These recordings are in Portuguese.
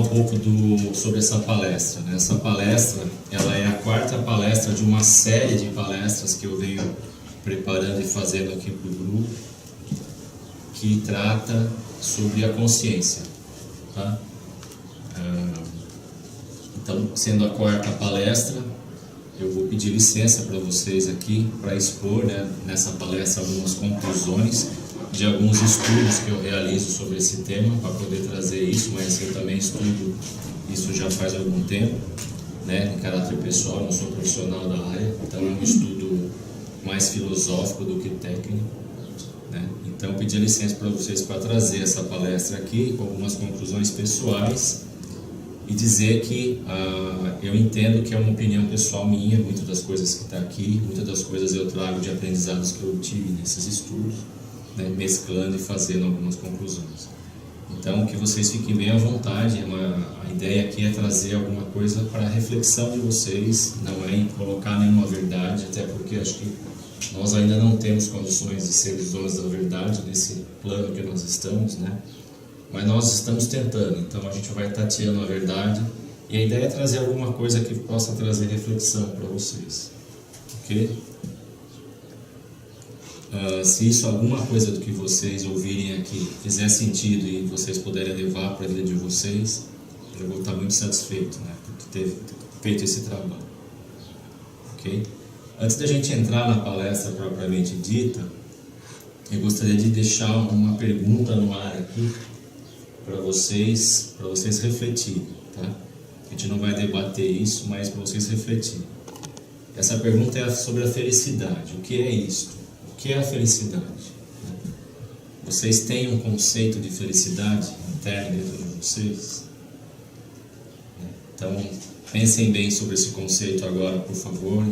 pouco sobre essa palestra, né? Essa palestra, ela é a quarta palestra de uma série de palestras que eu venho preparando e fazendo aqui para o grupo, que trata sobre a consciência, tá? Então, sendo a quarta palestra, eu vou pedir licença para vocês aqui para expor, né, nessa palestra algumas conclusões de alguns estudos que eu realizo sobre esse tema, para poder trazer isso, mas eu também estudo isso já faz algum tempo, né, em caráter pessoal, não sou profissional da área, então é um estudo mais filosófico do que técnico, né? Então pedi licença para vocês para trazer essa palestra aqui com algumas conclusões pessoais e dizer que eu entendo que é uma opinião pessoal minha, muitas das coisas que está aqui, muitas das coisas eu trago de aprendizados que eu tive nesses estudos, né, mesclando e fazendo algumas conclusões. Então, que vocês fiquem bem à vontade, a ideia aqui é trazer alguma coisa para a reflexão de vocês, não é colocar nenhuma verdade, até porque acho que nós ainda não temos condições de ser os donos da verdade nesse plano que nós estamos, né? Mas nós estamos tentando, então a gente vai tateando a verdade e a ideia é trazer alguma coisa que possa trazer reflexão para vocês, ok? Se isso, alguma coisa do que vocês ouvirem aqui fizer sentido e vocês puderem levar para a vida de vocês, eu vou estar muito satisfeito, né, por ter feito esse trabalho, ok? Antes da gente entrar na palestra propriamente dita, eu gostaria de deixar uma pergunta no ar aqui para vocês refletirem, tá? A gente não vai debater isso, mas para vocês refletirem. Essa pergunta é sobre a felicidade. O que é isso? O que é a felicidade? Vocês têm um conceito de felicidade interno dentro de vocês? Então, pensem bem sobre esse conceito agora, por favor,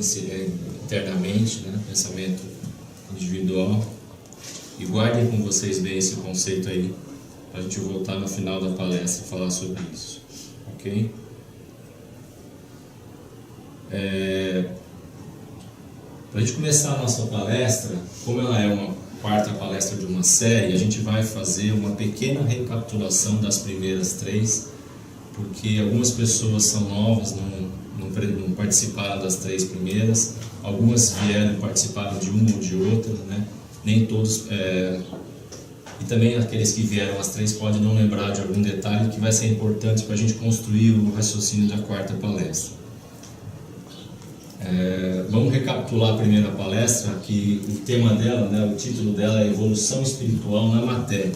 internamente, né? Pensamento individual. E guardem com vocês bem esse conceito aí, para a gente voltar no final da palestra e falar sobre isso, ok? Para a gente começar a nossa palestra, como ela é uma quarta palestra de uma série, a gente vai fazer uma pequena recapitulação das primeiras três, porque algumas pessoas são novas, não participaram das três primeiras, algumas vieram e participaram de uma ou de outra, né? Nem todos, e também aqueles que vieram as três podem não lembrar de algum detalhe que vai ser importante para a gente construir o raciocínio da quarta palestra. Vamos recapitular a primeira palestra, que o tema dela, né, o título dela é Evolução Espiritual na Matéria.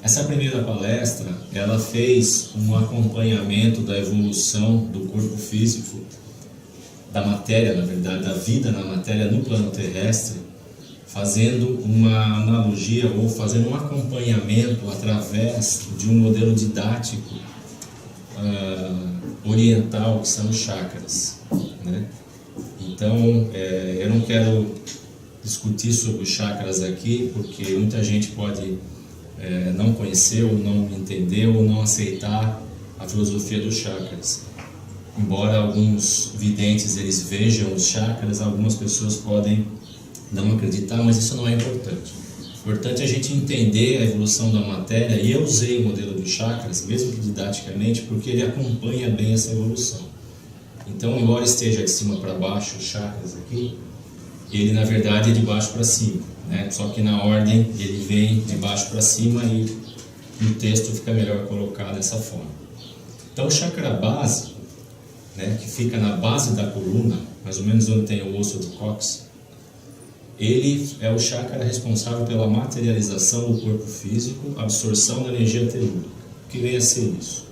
Essa primeira palestra, ela fez um acompanhamento da evolução do corpo físico, da matéria, na verdade, da vida na matéria no plano terrestre, fazendo uma analogia ou fazendo um acompanhamento através de um modelo didático oriental, que são os chakras, né? Então, eu não quero discutir sobre os chakras aqui, porque muita gente pode não conhecer, ou não entender, ou não aceitar a filosofia dos chakras. Embora alguns videntes eles vejam os chakras, algumas pessoas podem não acreditar, mas isso não é importante. O importante é a gente entender a evolução da matéria, e eu usei o modelo dos chakras, mesmo que didaticamente, porque ele acompanha bem essa evolução. Então, embora esteja de cima para baixo os chakras aqui, ele na verdade é de baixo para cima, né? Só que na ordem ele vem de baixo para cima e no texto fica melhor colocar dessa forma. Então, o chakra básico, né, que fica na base da coluna, mais ou menos onde tem o osso do cóccix, ele é o chakra responsável pela materialização do corpo físico, absorção da energia telúrica. O que vem a ser isso?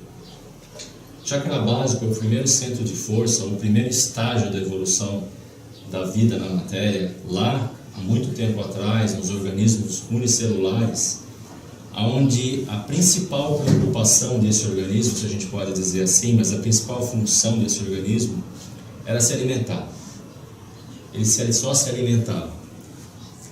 O chakra básico é o primeiro centro de força, o primeiro estágio da evolução da vida na matéria, lá há muito tempo atrás, nos organismos unicelulares, onde a principal preocupação desse organismo, se a gente pode dizer assim, mas a principal função desse organismo era se alimentar. Ele só se alimentava.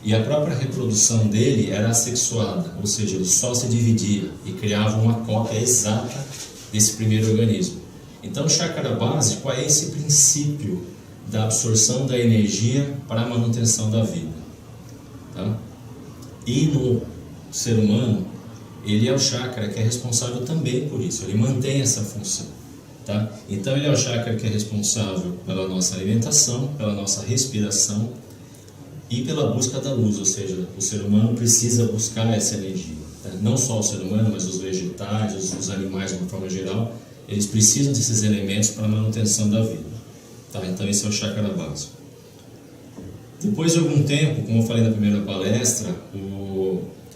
E a própria reprodução dele era assexuada, ou seja, ele só se dividia e criava uma cópia exata desse primeiro organismo. Então, o chakra básico é esse princípio da absorção da energia para a manutenção da vida, tá? E no ser humano, ele é o chakra que é responsável também por isso, ele mantém essa função. Tá? Então ele é o chakra que é responsável pela nossa alimentação, pela nossa respiração e pela busca da luz, ou seja, o ser humano precisa buscar essa energia. Tá? Não só o ser humano, mas os vegetais, os animais de uma forma geral, eles precisam desses elementos para a manutenção da vida. Tá? Então esse é o chakra básico. Depois de algum tempo, como eu falei na primeira palestra,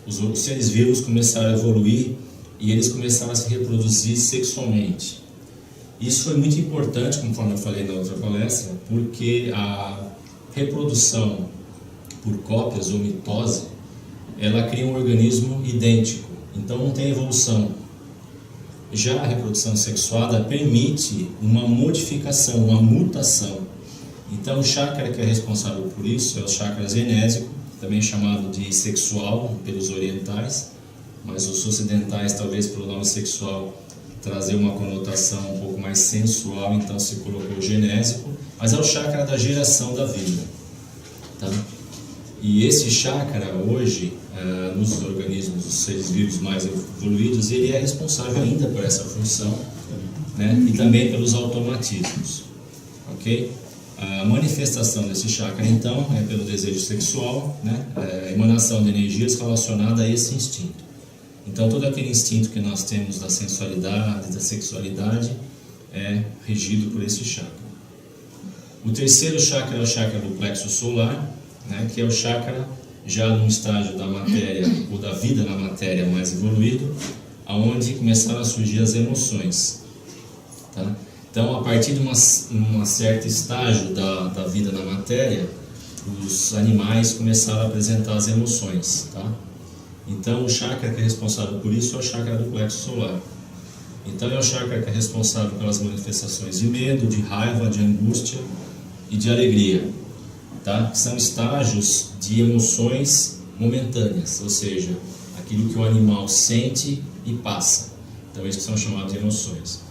os seres vivos começaram a evoluir e eles começaram a se reproduzir sexualmente. Isso foi muito importante, conforme eu falei na outra palestra, porque a reprodução por cópias ou mitose, ela cria um organismo idêntico, então não tem evolução. Já a reprodução sexuada permite uma modificação, uma mutação. Então o chakra que é responsável por isso é o chakra genésico, também chamado de sexual pelos orientais, mas os ocidentais, talvez pelo nome sexual, trazer uma conotação um pouco mais sensual, então se colocou genésico, mas é o chakra da geração da vida. Tá? E esse chakra hoje, nos organismos, os seres vivos mais evoluídos, ele é responsável ainda por essa função, né? E também pelos automatismos. Ok? A manifestação desse chakra, então, é pelo desejo sexual, né? A emanação de energias relacionada a esse instinto. Então, todo aquele instinto que nós temos da sensualidade, da sexualidade, é regido por esse chakra. O terceiro chakra é o chakra do plexo solar, né? Que é o chakra já num estágio da matéria, ou da vida na matéria mais evoluído, aonde começaram a surgir as emoções. Tá? Então, a partir de um certo estágio da vida na matéria, os animais começaram a apresentar as emoções. Tá? Então, o chakra que é responsável por isso é o chakra do plexo solar. Então, é o chakra que é responsável pelas manifestações de medo, de raiva, de angústia e de alegria. Tá? São estágios de emoções momentâneas, ou seja, aquilo que o animal sente e passa. Então, esses são chamados de emoções.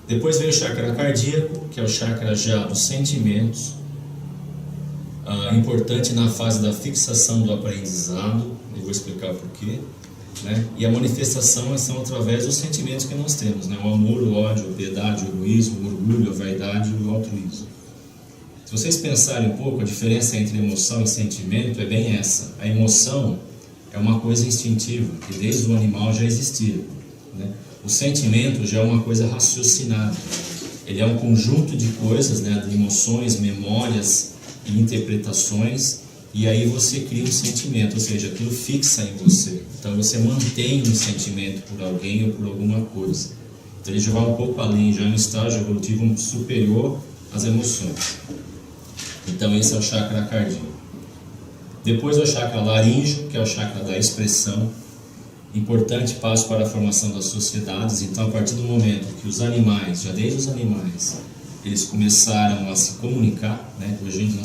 Depois vem o chakra cardíaco, que é o chakra já dos sentimentos, importante na fase da fixação do aprendizado, eu vou explicar por quê, né? E a manifestação são através dos sentimentos que nós temos, né? O amor, o ódio, a piedade, o egoísmo, o orgulho, a vaidade e o altruísmo. Se vocês pensarem um pouco, a diferença entre emoção e sentimento é bem essa. A emoção é uma coisa instintiva, que desde o animal já existia, né? O sentimento já é uma coisa raciocinada. Ele é um conjunto de coisas, né, de emoções, memórias e interpretações, e aí você cria um sentimento, ou seja, aquilo fixa em você. Então você mantém um sentimento por alguém ou por alguma coisa. Então ele já vai um pouco além, já é um estágio evolutivo superior às emoções. Então esse é o chakra cardíaco. Depois é o chakra laríngeo, que é o chakra da expressão. Importante passo para a formação das sociedades. Então, a partir do momento que os animais, já desde os animais, eles começaram a se comunicar, né? Hoje a gente não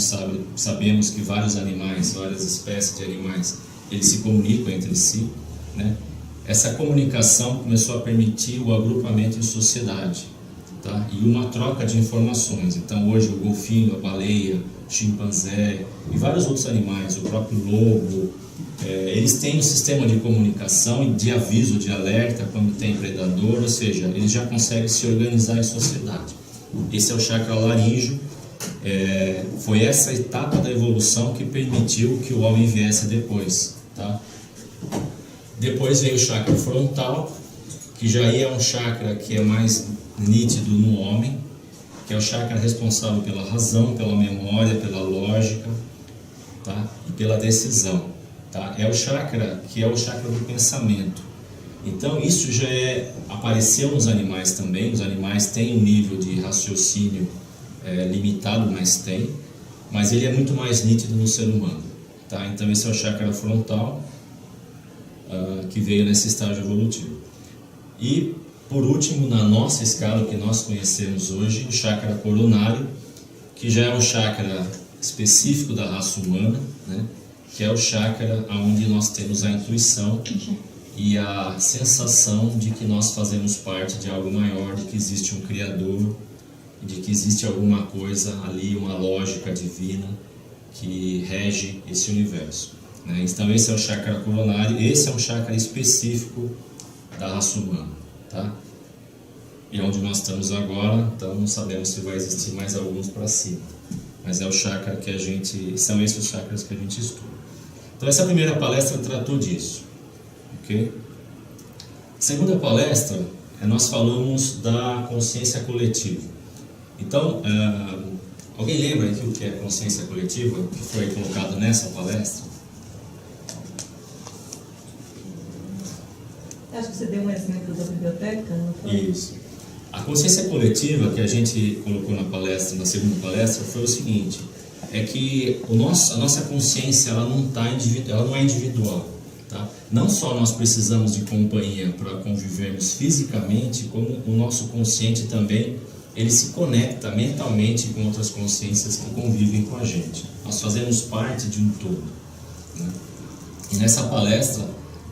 sabemos que vários animais, várias espécies de animais, eles se comunicam entre si, né? Essa comunicação começou a permitir o agrupamento em sociedade, tá? E uma troca de informações. Então, hoje o golfinho, a baleia, o chimpanzé e vários outros animais, o próprio lobo, eles têm um sistema de comunicação e de aviso, de alerta quando tem predador, ou seja, eles já conseguem se organizar em sociedade. Esse é o chakra laríngeo. Foi essa etapa da evolução que permitiu que o homem viesse depois. Tá? Depois veio o chakra frontal, que já é um chakra que é mais nítido no homem, que é o chakra responsável pela razão, pela memória, pela lógica, tá? E pela decisão. Tá? É o chakra que é o chakra do pensamento. Então isso já apareceu nos animais também. Os animais têm um nível de raciocínio limitado, mas ele é muito mais nítido no ser humano. Tá? Então esse é o chakra frontal, que veio nesse estágio evolutivo. E por último, na nossa escala que nós conhecemos hoje, o chakra coronário, que já é um chakra específico da raça humana, né? Que é o chakra onde nós temos a intuição e a sensação de que nós fazemos parte de algo maior, de que existe um Criador, de que existe alguma coisa ali, uma lógica divina que rege esse universo, né? Então esse é o chakra coronário, esse é um chakra específico da raça humana, tá? E onde nós estamos agora, então não sabemos se vai existir mais alguns para cima. Mas é o chakra que são esses os chakras que a gente estuda. Então essa primeira palestra tratou disso, ok? Segunda palestra, nós falamos da consciência coletiva. Então, alguém lembra aqui o que é consciência coletiva, que foi colocado nessa palestra? Acho que você deu um exemplo da biblioteca, não foi? Isso. A consciência coletiva que a gente colocou na palestra, na segunda palestra, foi o seguinte: é que a nossa consciência ela não é individual, tá? Não só nós precisamos de companhia para convivermos fisicamente, como o nosso consciente também ele se conecta mentalmente com outras consciências que convivem com a gente. Nós fazemos parte de um todo, né? E nessa palestra,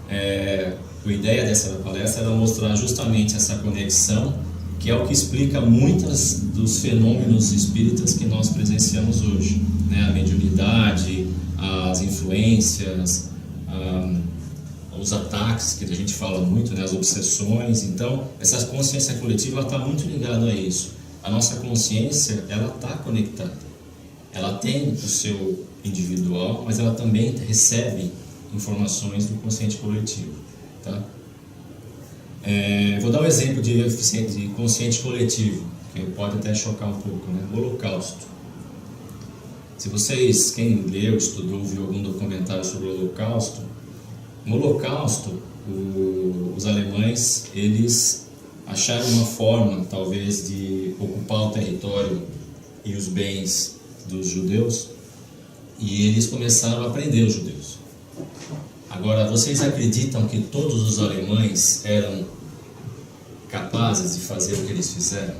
a ideia dessa palestra era mostrar justamente essa conexão, que é o que explica muitos dos fenômenos espíritas que nós presenciamos hoje, né? A mediunidade, as influências, os ataques, que a gente fala muito, né? As obsessões. Então, essa consciência coletiva está muito ligada a isso. A nossa consciência, ela está conectada. Ela tem o seu individual, mas ela também recebe informações do consciente coletivo, tá? Vou dar um exemplo de consciente coletivo, que pode até chocar um pouco, né? O Holocausto. Se vocês, quem leu, estudou, viu algum documentário sobre o Holocausto, no Holocausto, os alemães, eles acharam uma forma, talvez, de ocupar o território e os bens dos judeus, e eles começaram a prender os judeus. Agora, vocês acreditam que todos os alemães eram capazes de fazer o que eles fizeram?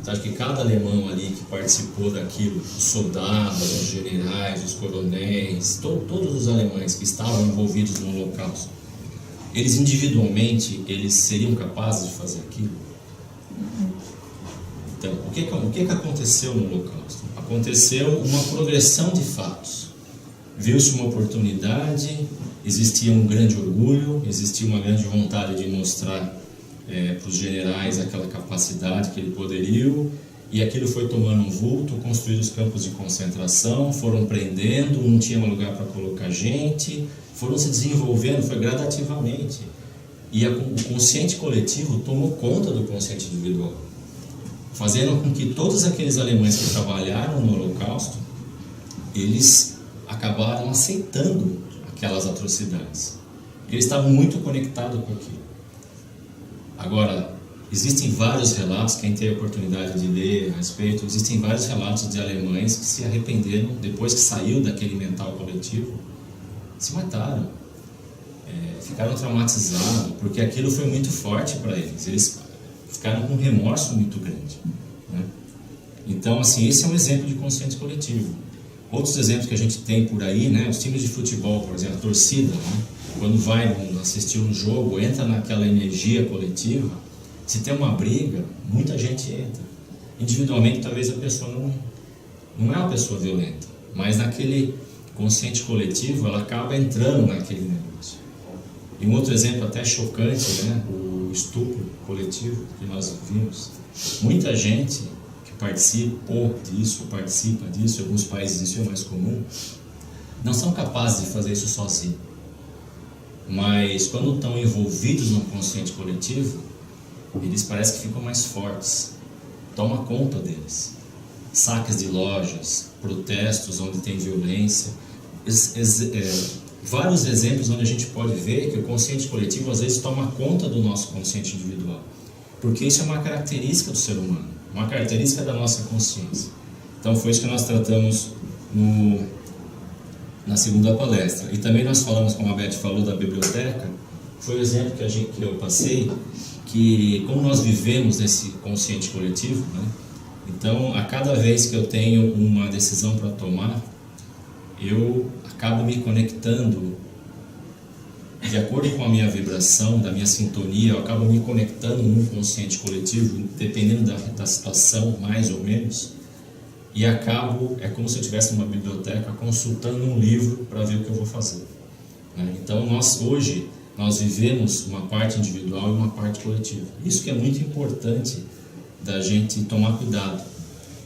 Então, acho que cada alemão ali que participou daquilo, os soldados, os generais, os coronéis, todos os alemães que estavam envolvidos no Holocausto, eles individualmente, eles seriam capazes de fazer aquilo? Então, o que aconteceu no Holocausto? Aconteceu uma progressão de fatos. Viu-se uma oportunidade, existia um grande orgulho, existia uma grande vontade de mostrar para os generais aquela capacidade que eles poderiam, e aquilo foi tomando um vulto, construíram os campos de concentração, foram prendendo, não tinha um lugar para colocar gente, foram se desenvolvendo, foi gradativamente. E o consciente coletivo tomou conta do consciente individual, fazendo com que todos aqueles alemães que trabalharam no Holocausto, eles acabaram aceitando aquelas atrocidades. Eles estavam muito conectados com aquilo. Agora, existem vários relatos, quem tem a oportunidade de ler a respeito, existem vários relatos de alemães que se arrependeram, depois que saiu daquele mental coletivo, se mataram, ficaram traumatizados, porque aquilo foi muito forte para eles. Eles ficaram com um remorso muito grande, né? Então, assim, esse é um exemplo de consciente coletivo. Outros exemplos que a gente tem por aí, né? Os times de futebol, por exemplo, a torcida, né? Quando vai assistir um jogo, entra naquela energia coletiva, se tem uma briga, muita gente entra. Individualmente, talvez a pessoa não é uma pessoa violenta, mas naquele consciente coletivo, ela acaba entrando naquele negócio. E um outro exemplo até chocante, né? O estupro coletivo que nós vimos. Muita gente que participa disso, em alguns países isso é mais comum, não são capazes de fazer isso sozinhos. Mas quando estão envolvidos no consciente coletivo, eles parecem que ficam mais fortes, toma conta deles. Saques de lojas, protestos onde tem violência, vários exemplos onde a gente pode ver que o consciente coletivo às vezes toma conta do nosso consciente individual, porque isso é uma característica do ser humano, uma característica da nossa consciência. Então foi isso que nós tratamos na segunda palestra. E também nós falamos, como a Beth falou, da biblioteca. Foi o exemplo que eu passei, que como nós vivemos nesse consciente coletivo, né? Então, a cada vez que eu tenho uma decisão para tomar, eu acabo me conectando de acordo com a minha vibração, da minha sintonia, eu acabo me conectando num consciente coletivo, dependendo da situação, mais ou menos, e é como se eu estivesse numa biblioteca consultando um livro para ver o que eu vou fazer, né? Então, hoje, nós vivemos uma parte individual e uma parte coletiva. Isso que é muito importante da gente tomar cuidado,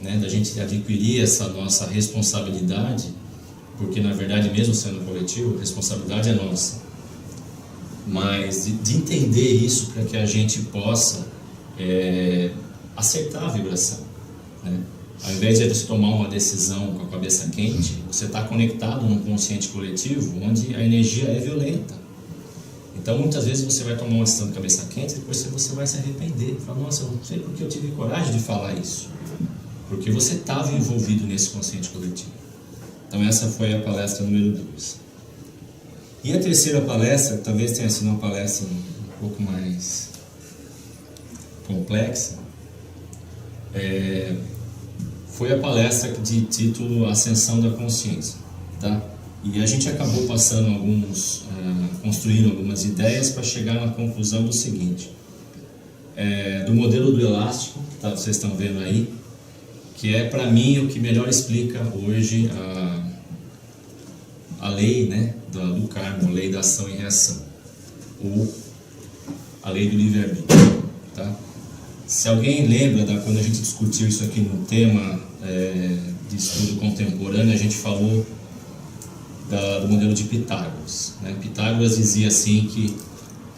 né? Da gente adquirir essa nossa responsabilidade, porque na verdade, mesmo sendo coletivo, a responsabilidade é nossa. Mas de entender isso para que a gente possa acertar a vibração, né? Ao invés de você tomar uma decisão com a cabeça quente, você está conectado num consciente coletivo onde a energia é violenta. Então muitas vezes você vai tomar uma decisão de cabeça quente e depois você vai se arrepender. Fala, nossa, eu não sei porque eu tive coragem de falar isso. Porque você estava envolvido nesse consciente coletivo. Então essa foi a palestra número 2. E a terceira palestra, talvez tenha sido uma palestra um pouco mais complexa, foi a palestra de título Ascensão da Consciência, tá? E a gente acabou passando construindo algumas ideias para chegar na conclusão do seguinte, do modelo do elástico, tá? Vocês estão vendo aí, que é para mim o que melhor explica hoje a lei, né, do karma, a lei da ação e reação, ou a lei do livre-arbítrio, tá? Se alguém lembra quando a gente discutiu isso aqui no tema de estudo contemporâneo, a gente falou do modelo de Pitágoras, né? Pitágoras dizia assim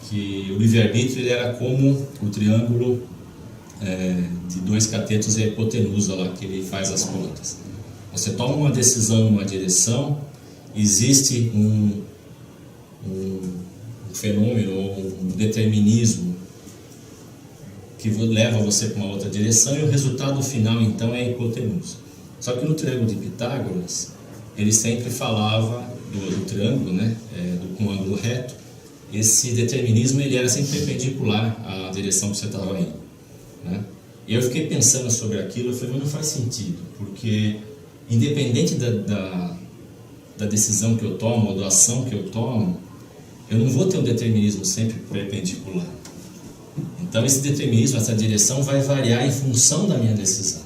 que o livre-arbítrio ele era como o triângulo de 2 catetos e a hipotenusa lá, que ele faz as pontas. Você toma uma decisão numa direção, existe um fenômeno ou um determinismo que leva você para uma outra direção e o resultado final então é a hipotenusa. Só que no triângulo de Pitágoras ele sempre falava do triângulo, né, com ângulo reto. Esse determinismo ele era sempre perpendicular à direção que você estava indo, né? E eu fiquei pensando sobre aquilo, eu falei, mas não faz sentido, porque independente da decisão que eu tomo ou da ação que eu tomo, eu não vou ter um determinismo sempre perpendicular. Então esse determinismo, essa direção vai variar em função da minha decisão,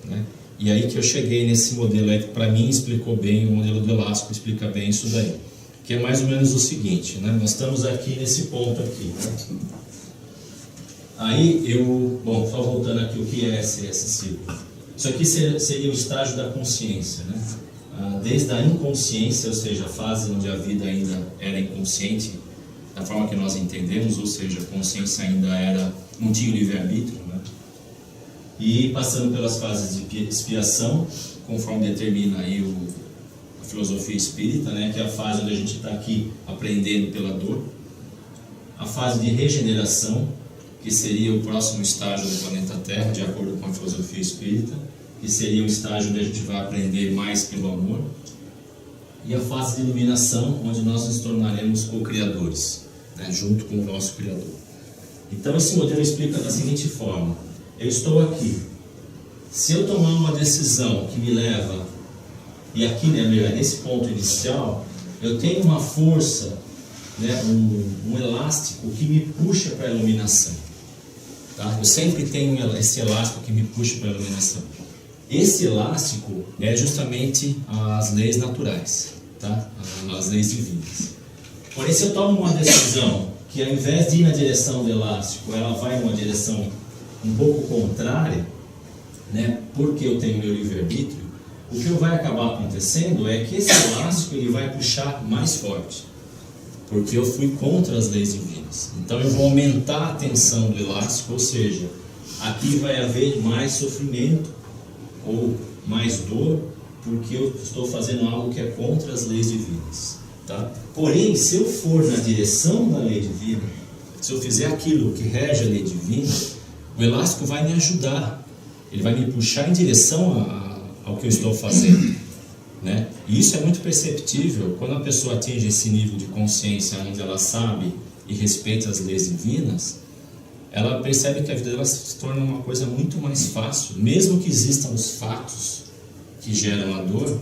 né? E aí que eu cheguei nesse modelo aí que para mim explicou bem, o modelo do elástico explica bem isso daí, que é mais ou menos o seguinte, né? Nós estamos aqui nesse ponto aqui, né? Aí só voltando aqui, o que é esse círculo? Isso aqui seria o estágio da consciência, né? Desde a inconsciência, ou seja, a fase onde a vida ainda era inconsciente, da forma que nós entendemos, ou seja, a consciência ainda não tinha o livre-arbítrio, né? E passando pelas fases de expiação, conforme determina aí a filosofia espírita, né? Que é a fase onde a gente está aqui aprendendo pela dor. A fase de regeneração, que seria o próximo estágio do planeta Terra, de acordo com a filosofia espírita, que seria o estágio onde a gente vai aprender mais pelo amor. E a fase de iluminação, onde nós nos tornaremos co-criadores, né, junto com o nosso Criador. Então esse modelo explica da seguinte forma: eu estou aqui, se eu tomar uma decisão que me leva, e aqui, né, nesse ponto inicial, eu tenho uma força, né, um elástico que me puxa para a iluminação, tá? Eu sempre tenho esse elástico que me puxa para a iluminação. Esse elástico é justamente as leis naturais, tá? As leis divinas. Porém, se eu tomo uma decisão que ao invés de ir na direção do elástico, ela vai numa direção um pouco contrária, né? Porque eu tenho meu livre-arbítrio, o que vai acabar acontecendo é que esse elástico ele vai puxar mais forte, porque eu fui contra as leis divinas. Então eu vou aumentar a tensão do elástico, ou seja, aqui vai haver mais sofrimento ou mais dor, porque eu estou fazendo algo que é contra as leis divinas, tá? Porém, se eu for na direção da lei divina, se eu fizer aquilo que rege a lei divina, o elástico vai me ajudar, ele vai me puxar em direção ao que eu estou fazendo, né? E isso é muito perceptível quando a pessoa atinge esse nível de consciência onde ela sabe e respeita as leis divinas. Ela percebe que a vida dela se torna uma coisa muito mais fácil, mesmo que existam os fatos que geram a dor,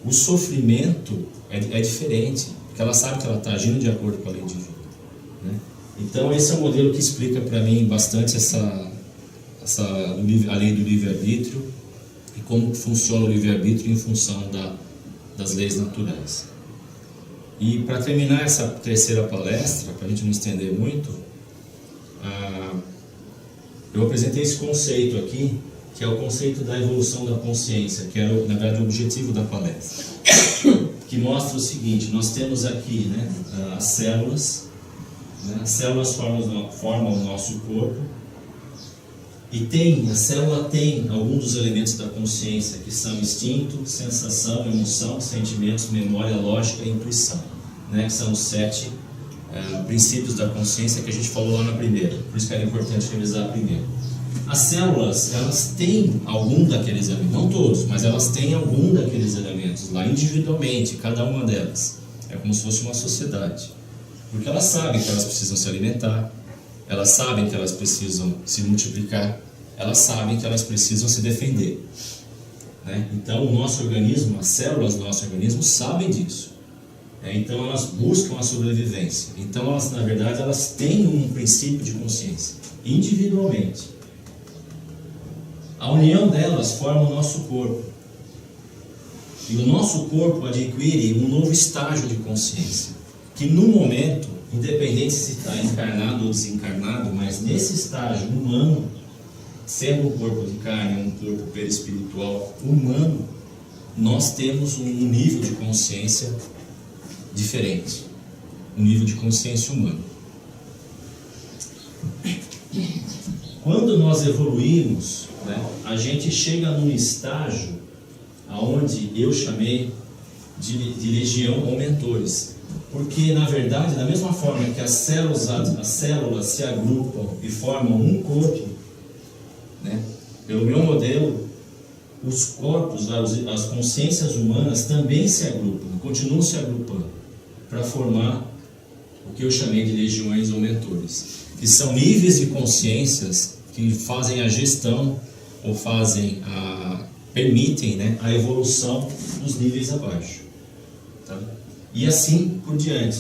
o sofrimento é diferente, porque ela sabe que ela está agindo de acordo com a lei divina, né? Então esse é um modelo que explica para mim bastante a lei do livre-arbítrio e como funciona o livre-arbítrio em função das leis naturais. E para terminar essa terceira palestra, para a gente não estender muito, eu apresentei esse conceito aqui, que é o conceito da evolução da consciência, que era, na verdade, o objetivo da palestra, que mostra o seguinte: nós temos aqui, né, as células, né, as células formam o nosso corpo, e a célula tem alguns dos elementos da consciência, que são instinto, sensação, emoção, sentimentos, memória, lógica e intuição, né, que são os 7 princípios da consciência que a gente falou lá na primeira. Por isso que era importante revisar a primeira. As células, elas têm algum daqueles elementos, não todos, mas elas têm algum daqueles elementos lá individualmente, cada uma delas. É como se fosse uma sociedade. Porque elas sabem que elas precisam se alimentar, elas sabem que elas precisam se multiplicar, elas sabem que elas precisam se defender, né? Então o nosso organismo, as células do nosso organismo sabem disso. Então elas buscam a sobrevivência. Então elas, na verdade, elas têm um princípio de consciência, individualmente. A união delas forma o nosso corpo. E o nosso corpo adquire um novo estágio de consciência, que no momento, independente se está encarnado ou desencarnado, mas nesse estágio humano, sendo um corpo de carne, um corpo perispiritual humano, nós temos um nível de consciência diferente, um nível de consciência humana. Quando nós evoluímos, né, a gente chega num estágio aonde eu chamei de legião ou mentores, porque na verdade, da mesma forma que as células se agrupam e formam um corpo, né, pelo meu modelo, os corpos, as consciências humanas também se agrupam, continuam se agrupando para formar o que eu chamei de legiões ou mentores, que são níveis de consciências que fazem a gestão ou permitem, né, a evolução dos níveis abaixo, tá? E assim por diante.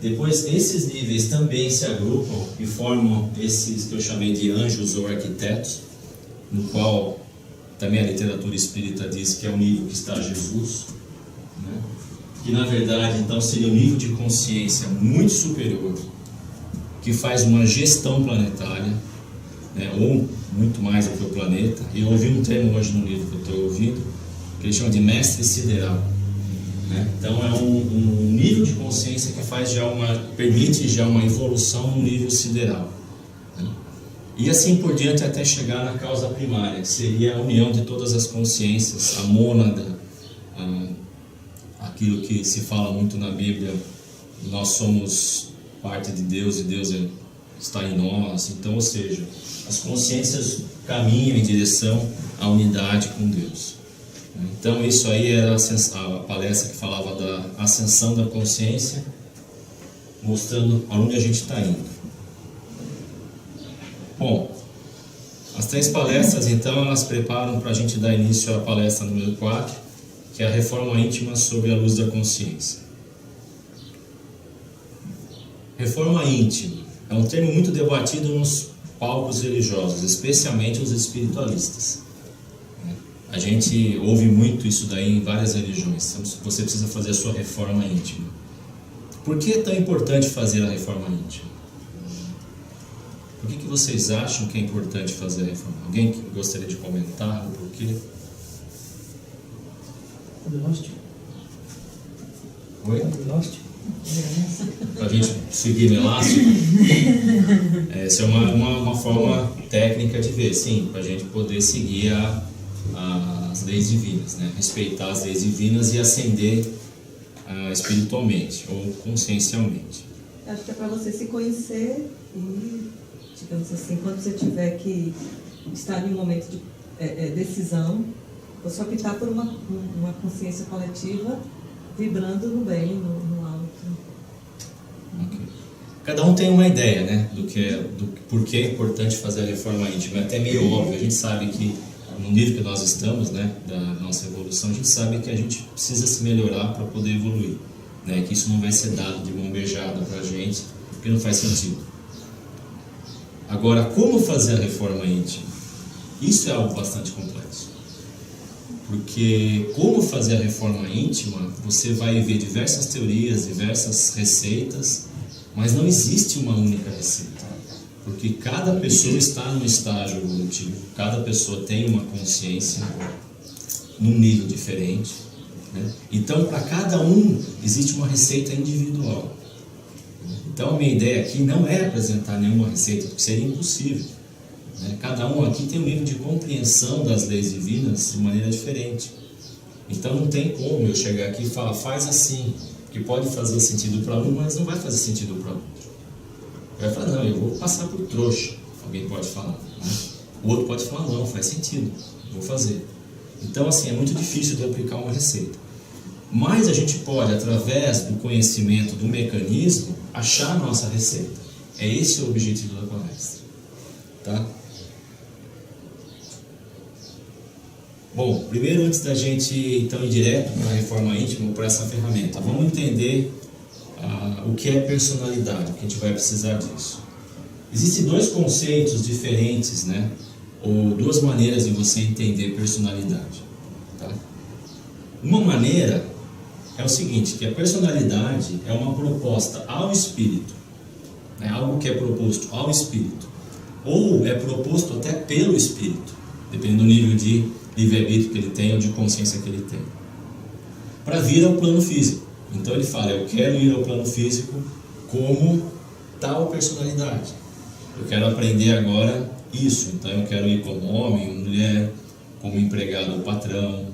Depois esses níveis também se agrupam e formam esses que eu chamei de anjos ou arquitetos, no qual também a literatura espírita diz que é o nível que está Jesus, né? Que na verdade então seria um nível de consciência muito superior, que faz uma gestão planetária, né, ou muito mais do que o planeta. E eu ouvi um termo hoje no livro que eu estou ouvindo, que eles chamam de mestre sideral, né? Então é um nível de consciência que permite já uma evolução no nível sideral, né? E assim por diante até chegar na causa primária, que seria a união de todas as consciências, a mônada, aquilo que se fala muito na Bíblia: nós somos parte de Deus e Deus está em nós. Então, ou seja, as consciências caminham em direção à unidade com Deus. Então isso aí era a palestra que falava da ascensão da consciência, mostrando aonde a gente está indo. Bom, as 3 palestras então elas preparam para a gente dar início à palestra número 4, que é a reforma íntima sobre a luz da consciência. Reforma íntima é um termo muito debatido nos palcos religiosos, especialmente os espiritualistas. A gente ouve muito isso daí em várias religiões. Você precisa fazer a sua reforma íntima. Por que é tão importante fazer a reforma íntima? Por que vocês acham que é importante fazer a reforma? Alguém que gostaria de comentar o porquê? Oi? Para a gente seguir no elástico? Essa é uma forma técnica de ver, sim, para a gente poder seguir as leis divinas, né? Respeitar as leis divinas e ascender espiritualmente ou consciencialmente. Acho que é para você se conhecer e, digamos assim, quando você tiver que estar em um momento de decisão, você optar por uma consciência coletiva vibrando no bem, no alto. Okay. Cada um tem uma ideia, né, do porquê é importante fazer a reforma íntima. É até meio óbvio. A gente sabe que no nível que nós estamos, né, da nossa evolução, a gente sabe que a gente precisa se melhorar para poder evoluir, né, que isso não vai ser dado de mão beijada para a gente, porque não faz sentido. Agora, como fazer a reforma íntima? Isso é algo bastante complexo. Porque como fazer a reforma íntima, você vai ver diversas teorias, diversas receitas, mas não existe uma única receita. Porque cada pessoa está num estágio evolutivo, cada pessoa tem uma consciência num nível diferente, né? Então, para cada um, existe uma receita individual. Então, a minha ideia aqui não é apresentar nenhuma receita, porque seria impossível, né? Cada um aqui tem um nível de compreensão das leis divinas de maneira diferente. Então, não tem como eu chegar aqui e falar, faz assim, que pode fazer sentido para um, mas não vai fazer sentido para outro. Vai falar, não, eu vou passar por trouxa, alguém pode falar, né? O outro pode falar, não, faz sentido, vou fazer. Então, assim, é muito difícil de aplicar uma receita. Mas a gente pode, através do conhecimento do mecanismo, achar a nossa receita. É esse o objetivo da palestra. Tá? Bom, primeiro, antes da gente então ir direto para a reforma íntima, para essa ferramenta, vamos entender o que é personalidade, que a gente vai precisar disso. Existem dois conceitos diferentes, né? Ou duas maneiras de você entender personalidade. Tá? Uma maneira é o seguinte, que a personalidade é uma proposta ao espírito, né? Algo que é proposto ao espírito, ou é proposto até pelo espírito, dependendo do nível de livre-arbítrio que ele tem ou de consciência que ele tem, para vir ao plano físico. Então ele fala, eu quero ir ao plano físico como tal personalidade. Eu quero aprender agora isso, então eu quero ir como homem ou mulher, como empregado ou patrão,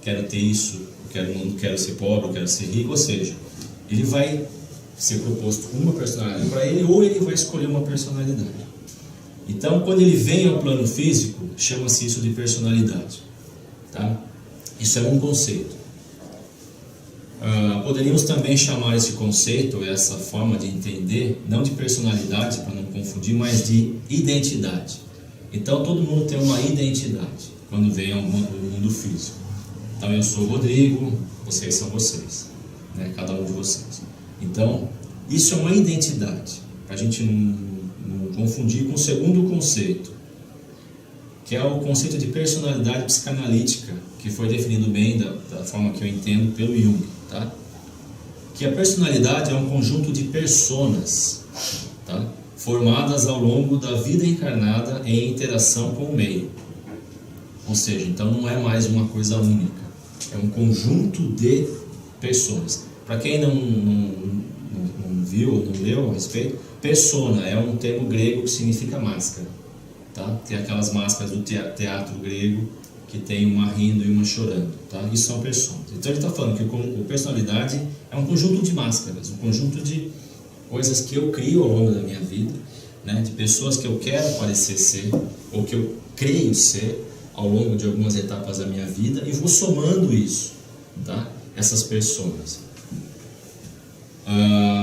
quero ter isso, não quero ser pobre, eu quero ser rico, ou seja, ele vai ser proposto uma personalidade para ele ou ele vai escolher uma personalidade. Então, quando ele vem ao plano físico, chama-se isso de personalidade. Tá? Isso é um conceito. Poderíamos também chamar esse conceito, essa forma de entender, não de personalidade, para não confundir, mas de identidade. Então, todo mundo tem uma identidade quando vem ao mundo físico. Então, eu sou o Rodrigo, vocês são vocês, né? Cada um de vocês. Então, isso é uma identidade, para a gente não confundir com o segundo conceito, que é o conceito de personalidade psicanalítica, que foi definido bem da forma que eu entendo pelo Jung, tá? Que a personalidade é um conjunto de personas, tá? Formadas ao longo da vida encarnada em interação com o meio. Ou seja, então não é mais uma coisa única, é um conjunto de pessoas. Para quem não viu ou não leu a respeito, persona é um termo grego que significa máscara. Tá? Tem aquelas máscaras do teatro grego que tem uma rindo e uma chorando. Tá? Isso são personas. Então ele está falando que a personalidade é um conjunto de máscaras, um conjunto de coisas que eu crio ao longo da minha vida, né? De pessoas que eu quero parecer ser, ou que eu creio ser ao longo de algumas etapas da minha vida, e vou somando isso, tá? Essas personas.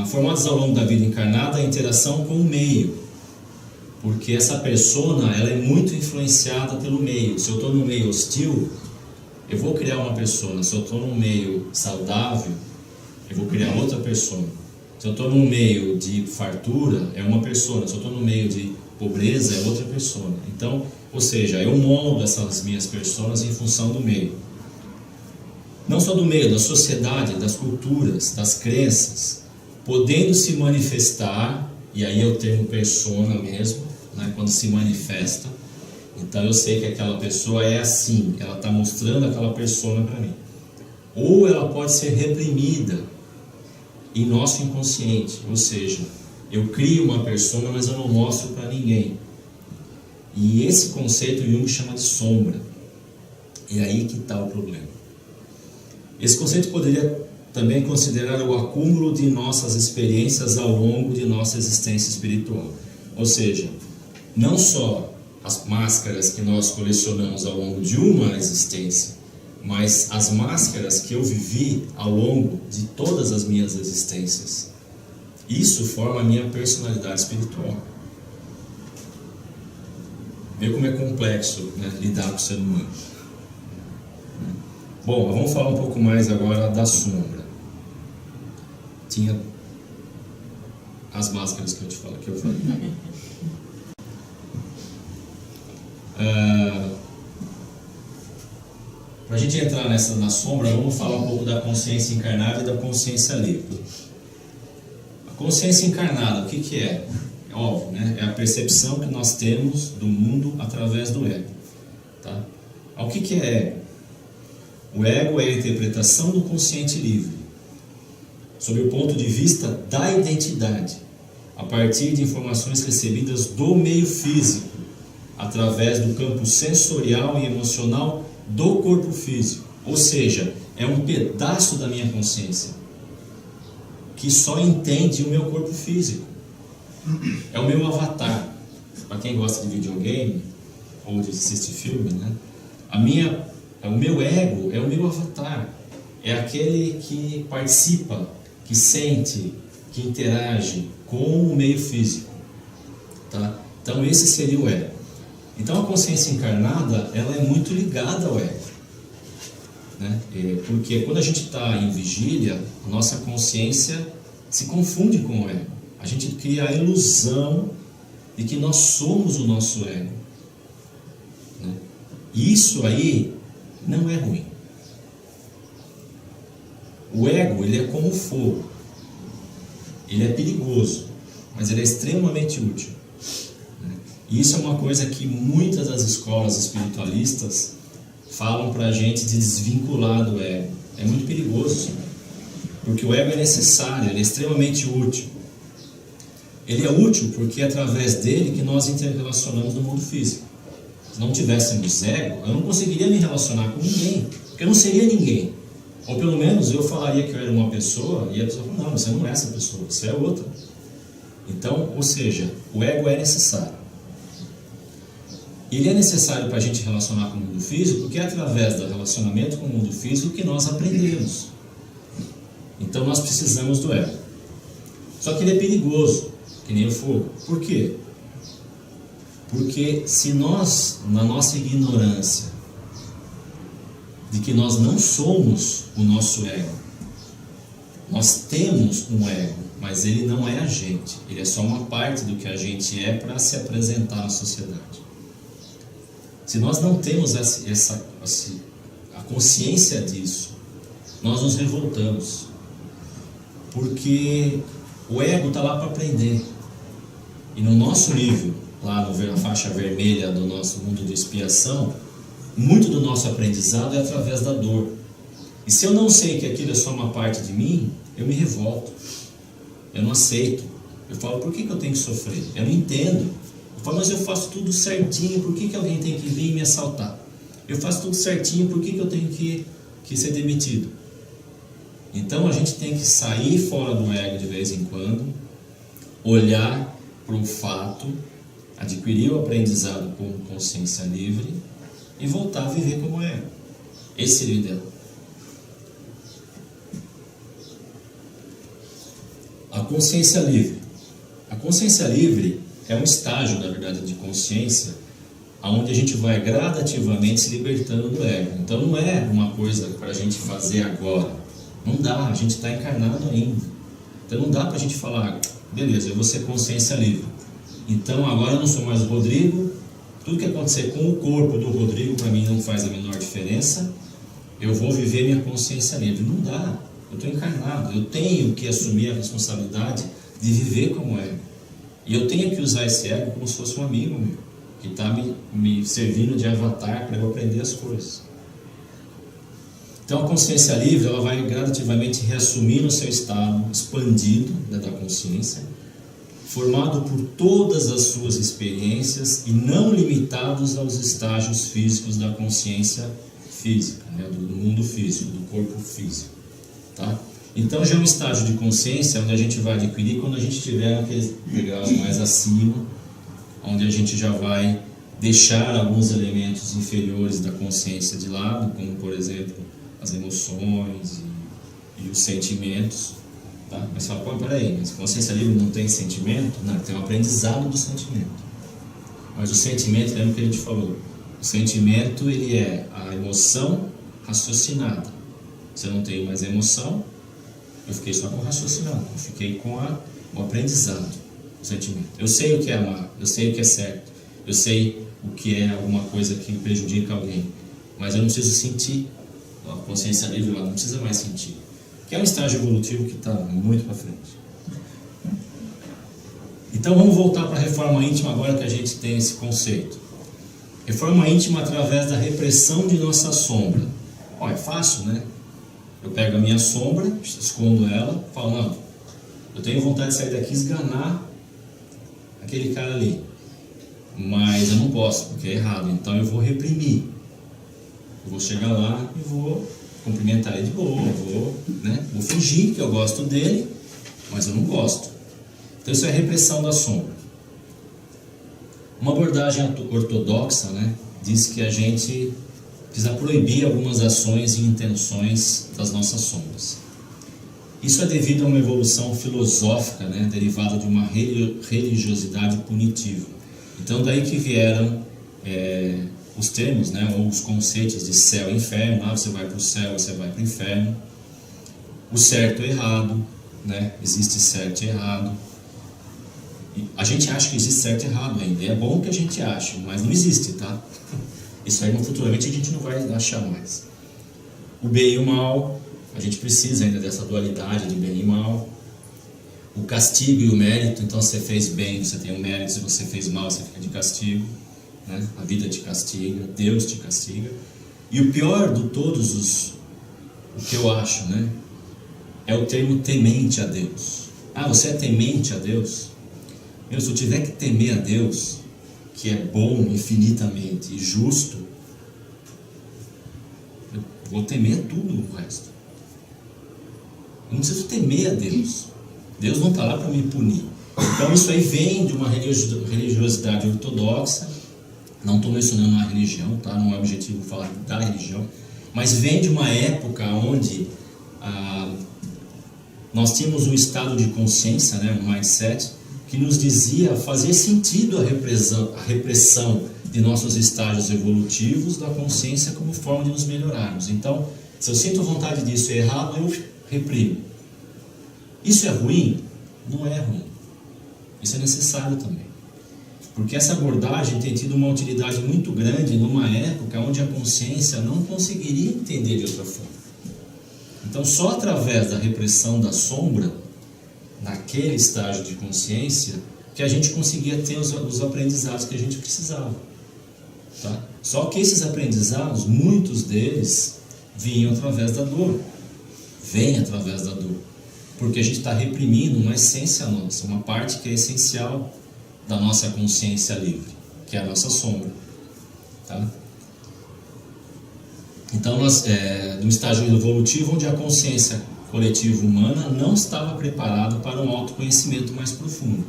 Formadas ao longo da vida encarnada, a interação com o meio. Porque essa persona, ela é muito influenciada pelo meio. Se eu estou num meio hostil, eu vou criar uma persona. Se eu estou num meio saudável, eu vou criar outra persona. Se eu estou num meio de fartura, é uma persona. Se eu estou num meio de pobreza, é outra persona. Então, ou seja, eu moldo essas minhas personas em função do meio. Não só do meio, da sociedade, das culturas, das crenças, podendo se manifestar, e aí é o termo persona mesmo, né, quando se manifesta. Então eu sei que aquela pessoa é assim, ela está mostrando aquela persona para mim. Ou ela pode ser reprimida em nosso inconsciente, ou seja, eu crio uma persona, mas eu não mostro para ninguém. E esse conceito Jung chama de sombra. E aí que está o problema. Esse conceito poderia também considerar o acúmulo de nossas experiências ao longo de nossa existência espiritual. Ou seja, não só as máscaras que nós colecionamos ao longo de uma existência, mas as máscaras que eu vivi ao longo de todas as minhas existências. Isso forma a minha personalidade espiritual. Vê como é complexo, né, lidar com o ser humano. Bom, vamos falar um pouco mais agora da sombra. Tinha as máscaras que eu te falo, que eu falei. Para a gente entrar na sombra, vamos falar um pouco da consciência encarnada e da consciência livre. A consciência encarnada, o que é? É óbvio, né? É a percepção que nós temos do mundo através do ego. Tá? O que é ego? O ego é a interpretação do consciente livre, sob o ponto de vista da identidade, a partir de informações recebidas do meio físico, através do campo sensorial e emocional do corpo físico. Ou seja, é um pedaço da minha consciência que só entende o meu corpo físico. É o meu avatar. Para quem gosta de videogame ou de assistir filme, né? O meu ego é o meu avatar. É aquele que participa, que sente, que interage com o meio físico. Tá? Então esse seria o ego. Então a consciência encarnada, ela é muito ligada ao ego, né? Porque quando a gente está em vigília, a nossa consciência se confunde com o ego. A gente cria a ilusão de que nós somos o nosso ego, né? E isso aí não é ruim. O ego, ele é como o fogo. Ele é perigoso, mas ele é extremamente útil. E isso é uma coisa que muitas das escolas espiritualistas falam para a gente de desvincular do ego. É muito perigoso, porque o ego é necessário, ele é extremamente útil. Ele é útil porque é através dele que nós interrelacionamos no mundo físico. Se não tivéssemos ego, eu não conseguiria me relacionar com ninguém, porque eu não seria ninguém. Ou pelo menos eu falaria que eu era uma pessoa e a pessoa fala, não, você não é essa pessoa, você é outra. Então, ou seja, o ego é necessário. Ele é necessário para a gente relacionar com o mundo físico, porque é através do relacionamento com o mundo físico que nós aprendemos. Então nós precisamos do ego. Só que ele é perigoso, que nem o fogo. Por quê? Porque se nós, na nossa ignorância, de que nós não somos o nosso ego, nós temos um ego, mas ele não é a gente. Ele é só uma parte do que a gente é para se apresentar na sociedade. Se nós não temos a consciência disso, nós nos revoltamos. Porque o ego está lá para aprender. E no nosso nível, lá na faixa vermelha do nosso mundo de expiação, muito do nosso aprendizado é através da dor. E se eu não sei que aquilo é só uma parte de mim, eu me revolto. Eu não aceito. Eu falo, por que eu tenho que sofrer? Eu não entendo. Eu falo, mas eu faço tudo certinho, por que alguém tem que vir me assaltar? Eu faço tudo certinho, por que eu tenho que ser demitido? Então a gente tem que sair fora do ego de vez em quando, olhar para o fato, adquirir o aprendizado com consciência livre e voltar a viver como ego. Esse seria o ideal. A consciência livre. A consciência livre é um estágio, na verdade, de consciência, onde a gente vai gradativamente se libertando do ego. Então não é uma coisa para a gente fazer agora. Não dá, a gente está encarnado ainda. Então não dá para a gente falar, beleza, eu vou ser consciência livre. Então agora eu não sou mais o Rodrigo, tudo que acontecer com o corpo do Rodrigo para mim não faz a menor diferença, eu vou viver minha consciência livre. Não dá, eu estou encarnado, eu tenho que assumir a responsabilidade de viver como ego. E eu tenho que usar esse ego como se fosse um amigo meu, que está me servindo de avatar para eu aprender as coisas. Então a consciência livre, ela vai gradativamente reassumir o seu estado expandido, né, da consciência, formado por todas as suas experiências e não limitados aos estágios físicos da consciência física, né, do mundo físico, do corpo físico. Tá? Então já é um estágio de consciência onde a gente vai adquirir quando a gente estiver naqueles degraus mais acima, onde a gente já vai deixar alguns elementos inferiores da consciência de lado, como por exemplo as emoções e os sentimentos. Tá? Mas fala, pô, peraí, mas consciência livre não tem sentimento? Não, tem um aprendizado do sentimento. Mas o sentimento, lembra que a gente falou, o sentimento ele é a emoção raciocinada. Se eu não tenho mais emoção, eu fiquei só com o raciocinado, eu fiquei com o aprendizado, o sentimento. Eu sei o que é amar, eu sei o que é certo, eu sei o que é alguma coisa que prejudica alguém, mas eu não preciso sentir, A consciência livre ela não precisa mais sentir. Que é um estágio evolutivo que está muito para frente. Então vamos voltar para a reforma íntima agora que a gente tem esse conceito. Reforma íntima através da repressão de nossa sombra. É fácil, né? Eu pego a minha sombra, escondo ela, falo, não, eu tenho vontade de sair daqui e esganar aquele cara ali. Mas eu não posso, porque é errado, então eu vou reprimir. Eu vou chegar lá e vou cumprimentar ele de boa, vou fingir que eu gosto dele, mas eu não gosto. Então isso é a repressão da sombra. Uma abordagem ortodoxa, né, diz que a gente precisa proibir algumas ações e intenções das nossas sombras. Isso é devido a uma evolução filosófica, né, derivada de uma religiosidade punitiva. Então daí que vieram os termos, né, ou os conceitos de céu e inferno. Você vai para o céu, você vai para o inferno. O certo e errado, né, existe certo e errado. E a gente acha que existe certo e errado ainda. É bom que a gente ache, mas não existe, tá? Isso aí futuramente a gente não vai achar mais. O bem e o mal, a gente precisa ainda dessa dualidade de bem e mal. O castigo e o mérito, então se você fez bem, você tem um mérito, se você fez mal, você fica de castigo, né? A vida te castiga, Deus te castiga. E o pior de todos o que eu acho, né, é o termo temente a Deus. Você é temente a Deus? Se eu tiver que temer a Deus, que é bom infinitamente e justo, eu vou temer tudo o resto. Eu não preciso temer a Deus. Deus não está lá para me punir. Então isso aí vem de uma religiosidade ortodoxa. Não estou mencionando a religião, tá? Não é objetivo falar da religião, mas vem de uma época onde nós tínhamos um estado de consciência, né, um mindset, que nos dizia fazer sentido a repressão de nossos estágios evolutivos da consciência como forma de nos melhorarmos. Então, se eu sinto vontade disso é errado, eu reprimo. Isso é ruim? Não é ruim. Isso é necessário também. Porque essa abordagem tem tido uma utilidade muito grande numa época onde a consciência não conseguiria entender de outra forma. Então, só através da repressão da sombra, naquele estágio de consciência, que a gente conseguia ter os aprendizados que a gente precisava. Tá? Só que esses aprendizados, muitos deles, vinham através da dor. Vêm através da dor. Porque a gente está reprimindo uma essência nossa, uma parte que é essencial da nossa consciência livre, que é a nossa sombra. Tá? Então, nós, no estágio evolutivo, onde a consciência coletiva humana não estava preparada para um autoconhecimento mais profundo.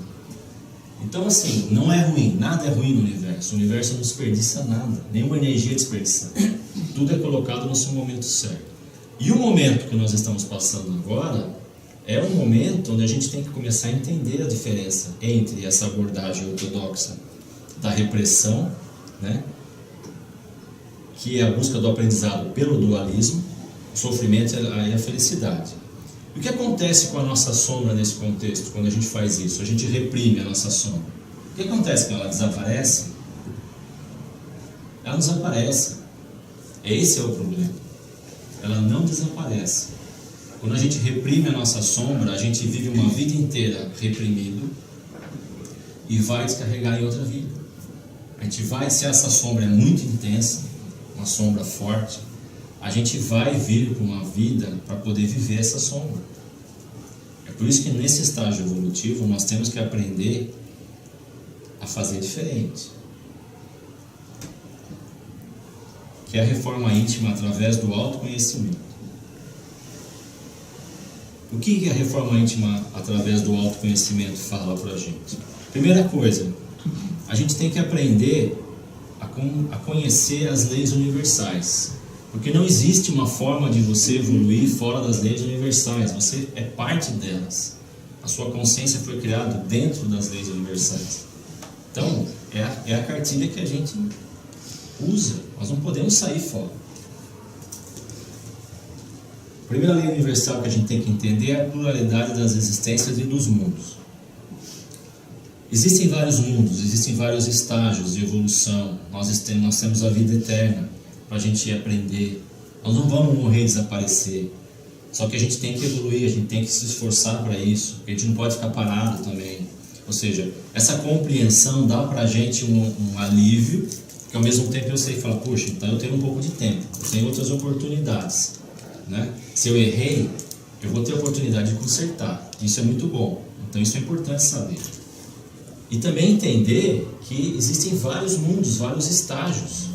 Então, assim, não é ruim, nada é ruim no universo. O universo não desperdiça nada, nenhuma energia desperdiçada. Tudo é colocado no seu momento certo. E o momento que nós estamos passando agora é um momento onde a gente tem que começar a entender a diferença entre essa abordagem ortodoxa da repressão, né, que é a busca do aprendizado pelo dualismo, o sofrimento e a felicidade. O que acontece com a nossa sombra nesse contexto, quando a gente faz isso? A gente reprime a nossa sombra. O que acontece quando ela desaparece? Ela desaparece. Esse é o problema. Ela não desaparece. Quando a gente reprime a nossa sombra, a gente vive uma vida inteira reprimido e vai descarregar em outra vida. A gente vai, se essa sombra é muito intensa, uma sombra forte, a gente vai vir para uma vida para poder viver essa sombra. É por isso que nesse estágio evolutivo nós temos que aprender a fazer diferente. Que é a reforma íntima através do autoconhecimento. O que a reforma íntima através do autoconhecimento fala para a gente? Primeira coisa, a gente tem que aprender a conhecer as leis universais. Porque não existe uma forma de você evoluir fora das leis universais. Você é parte delas. A sua consciência foi criada dentro das leis universais. Então, é a cartilha que a gente usa. Nós não podemos sair fora. A primeira lei universal que a gente tem que entender é a pluralidade das existências e dos mundos. Existem vários mundos, existem vários estágios de evolução. Nós temos a vida eterna para a gente aprender Nós não vamos morrer e desaparecer. Só que a gente tem que evoluir, a gente tem que se esforçar para isso. A gente não pode ficar parado também. Ou seja, essa compreensão dá para a gente um alívio, que ao mesmo tempo eu sei falar, poxa, então eu tenho um pouco de tempo, eu tenho outras oportunidades, né? Se eu errei, eu vou ter a oportunidade de consertar. Isso é muito bom. Então isso é importante saber. E também entender que existem vários mundos, vários estágios.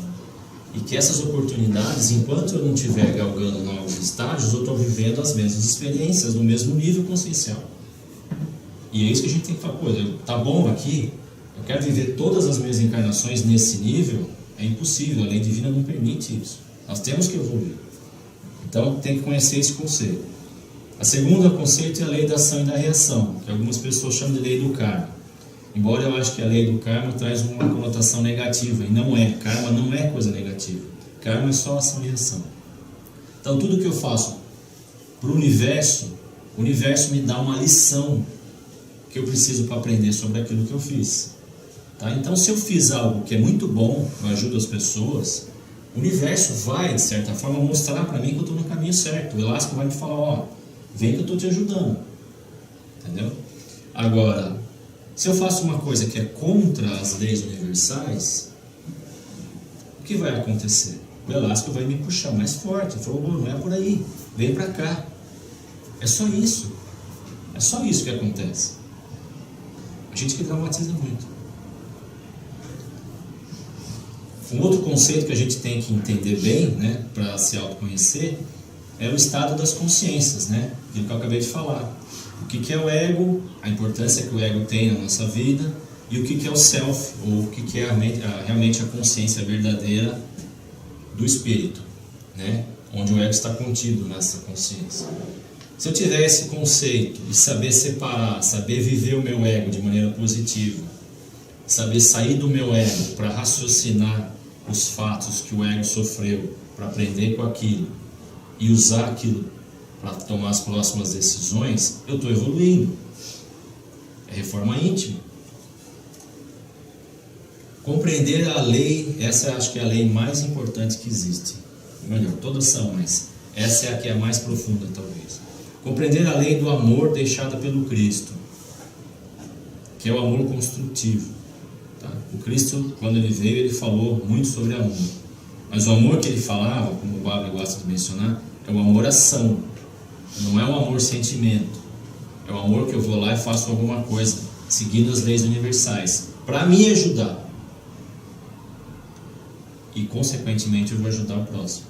E que essas oportunidades, enquanto eu não estiver galgando novos estágios, eu estou vivendo as mesmas experiências, no mesmo nível consciencial. E é isso que a gente tem que falar, pô, tá bom aqui, eu quero viver todas as minhas encarnações nesse nível, é impossível, a lei divina não permite isso. Nós temos que evoluir. Então tem que conhecer esse conceito. A segunda conceito é a lei da ação e da reação, que algumas pessoas chamam de lei do karma. Embora eu acho que a lei do karma traz uma conotação negativa, e não é. Karma não é coisa negativa. Karma é só ação e reação. Então tudo que eu faço para o universo me dá uma lição que eu preciso para aprender sobre aquilo que eu fiz. Tá? Então se eu fiz algo que é muito bom, eu ajudo as pessoas, o universo vai, de certa forma, mostrar para mim que eu estou no caminho certo. O elástico vai me falar, ó, vem que eu estou te ajudando. Entendeu? Agora, se eu faço uma coisa que é contra as leis universais, o que vai acontecer? O elástico vai me puxar mais forte. Ele falou, não é por aí, vem para cá. É só isso. É só isso que acontece. A gente que dramatiza muito. Um outro conceito que a gente tem que entender bem, né, para se autoconhecer, é o estado das consciências, né? Aquilo que eu acabei de falar. O que é o ego, a importância que o ego tem na nossa vida, e o que é o self, ou o que é realmente a consciência verdadeira do espírito, né? Onde o ego está contido nessa consciência. Se eu tiver esse conceito de saber separar, saber viver o meu ego de maneira positiva, saber sair do meu ego para raciocinar os fatos que o ego sofreu, para aprender com aquilo e usar aquilo para tomar as próximas decisões, eu estou evoluindo. É reforma íntima. Compreender a lei, essa acho que é a lei mais importante que existe. Melhor, todas são, mas essa é a que é a mais profunda, talvez. Compreender a lei do amor deixada pelo Cristo, que é o amor construtivo. Tá? O Cristo, quando ele veio, ele falou muito sobre amor. Mas o amor que ele falava, como o Bárbara gosta de mencionar, é o amor-ação. Não é um amor-sentimento. É um amor que eu vou lá e faço alguma coisa, seguindo as leis universais, para me ajudar. E, consequentemente, eu vou ajudar o próximo.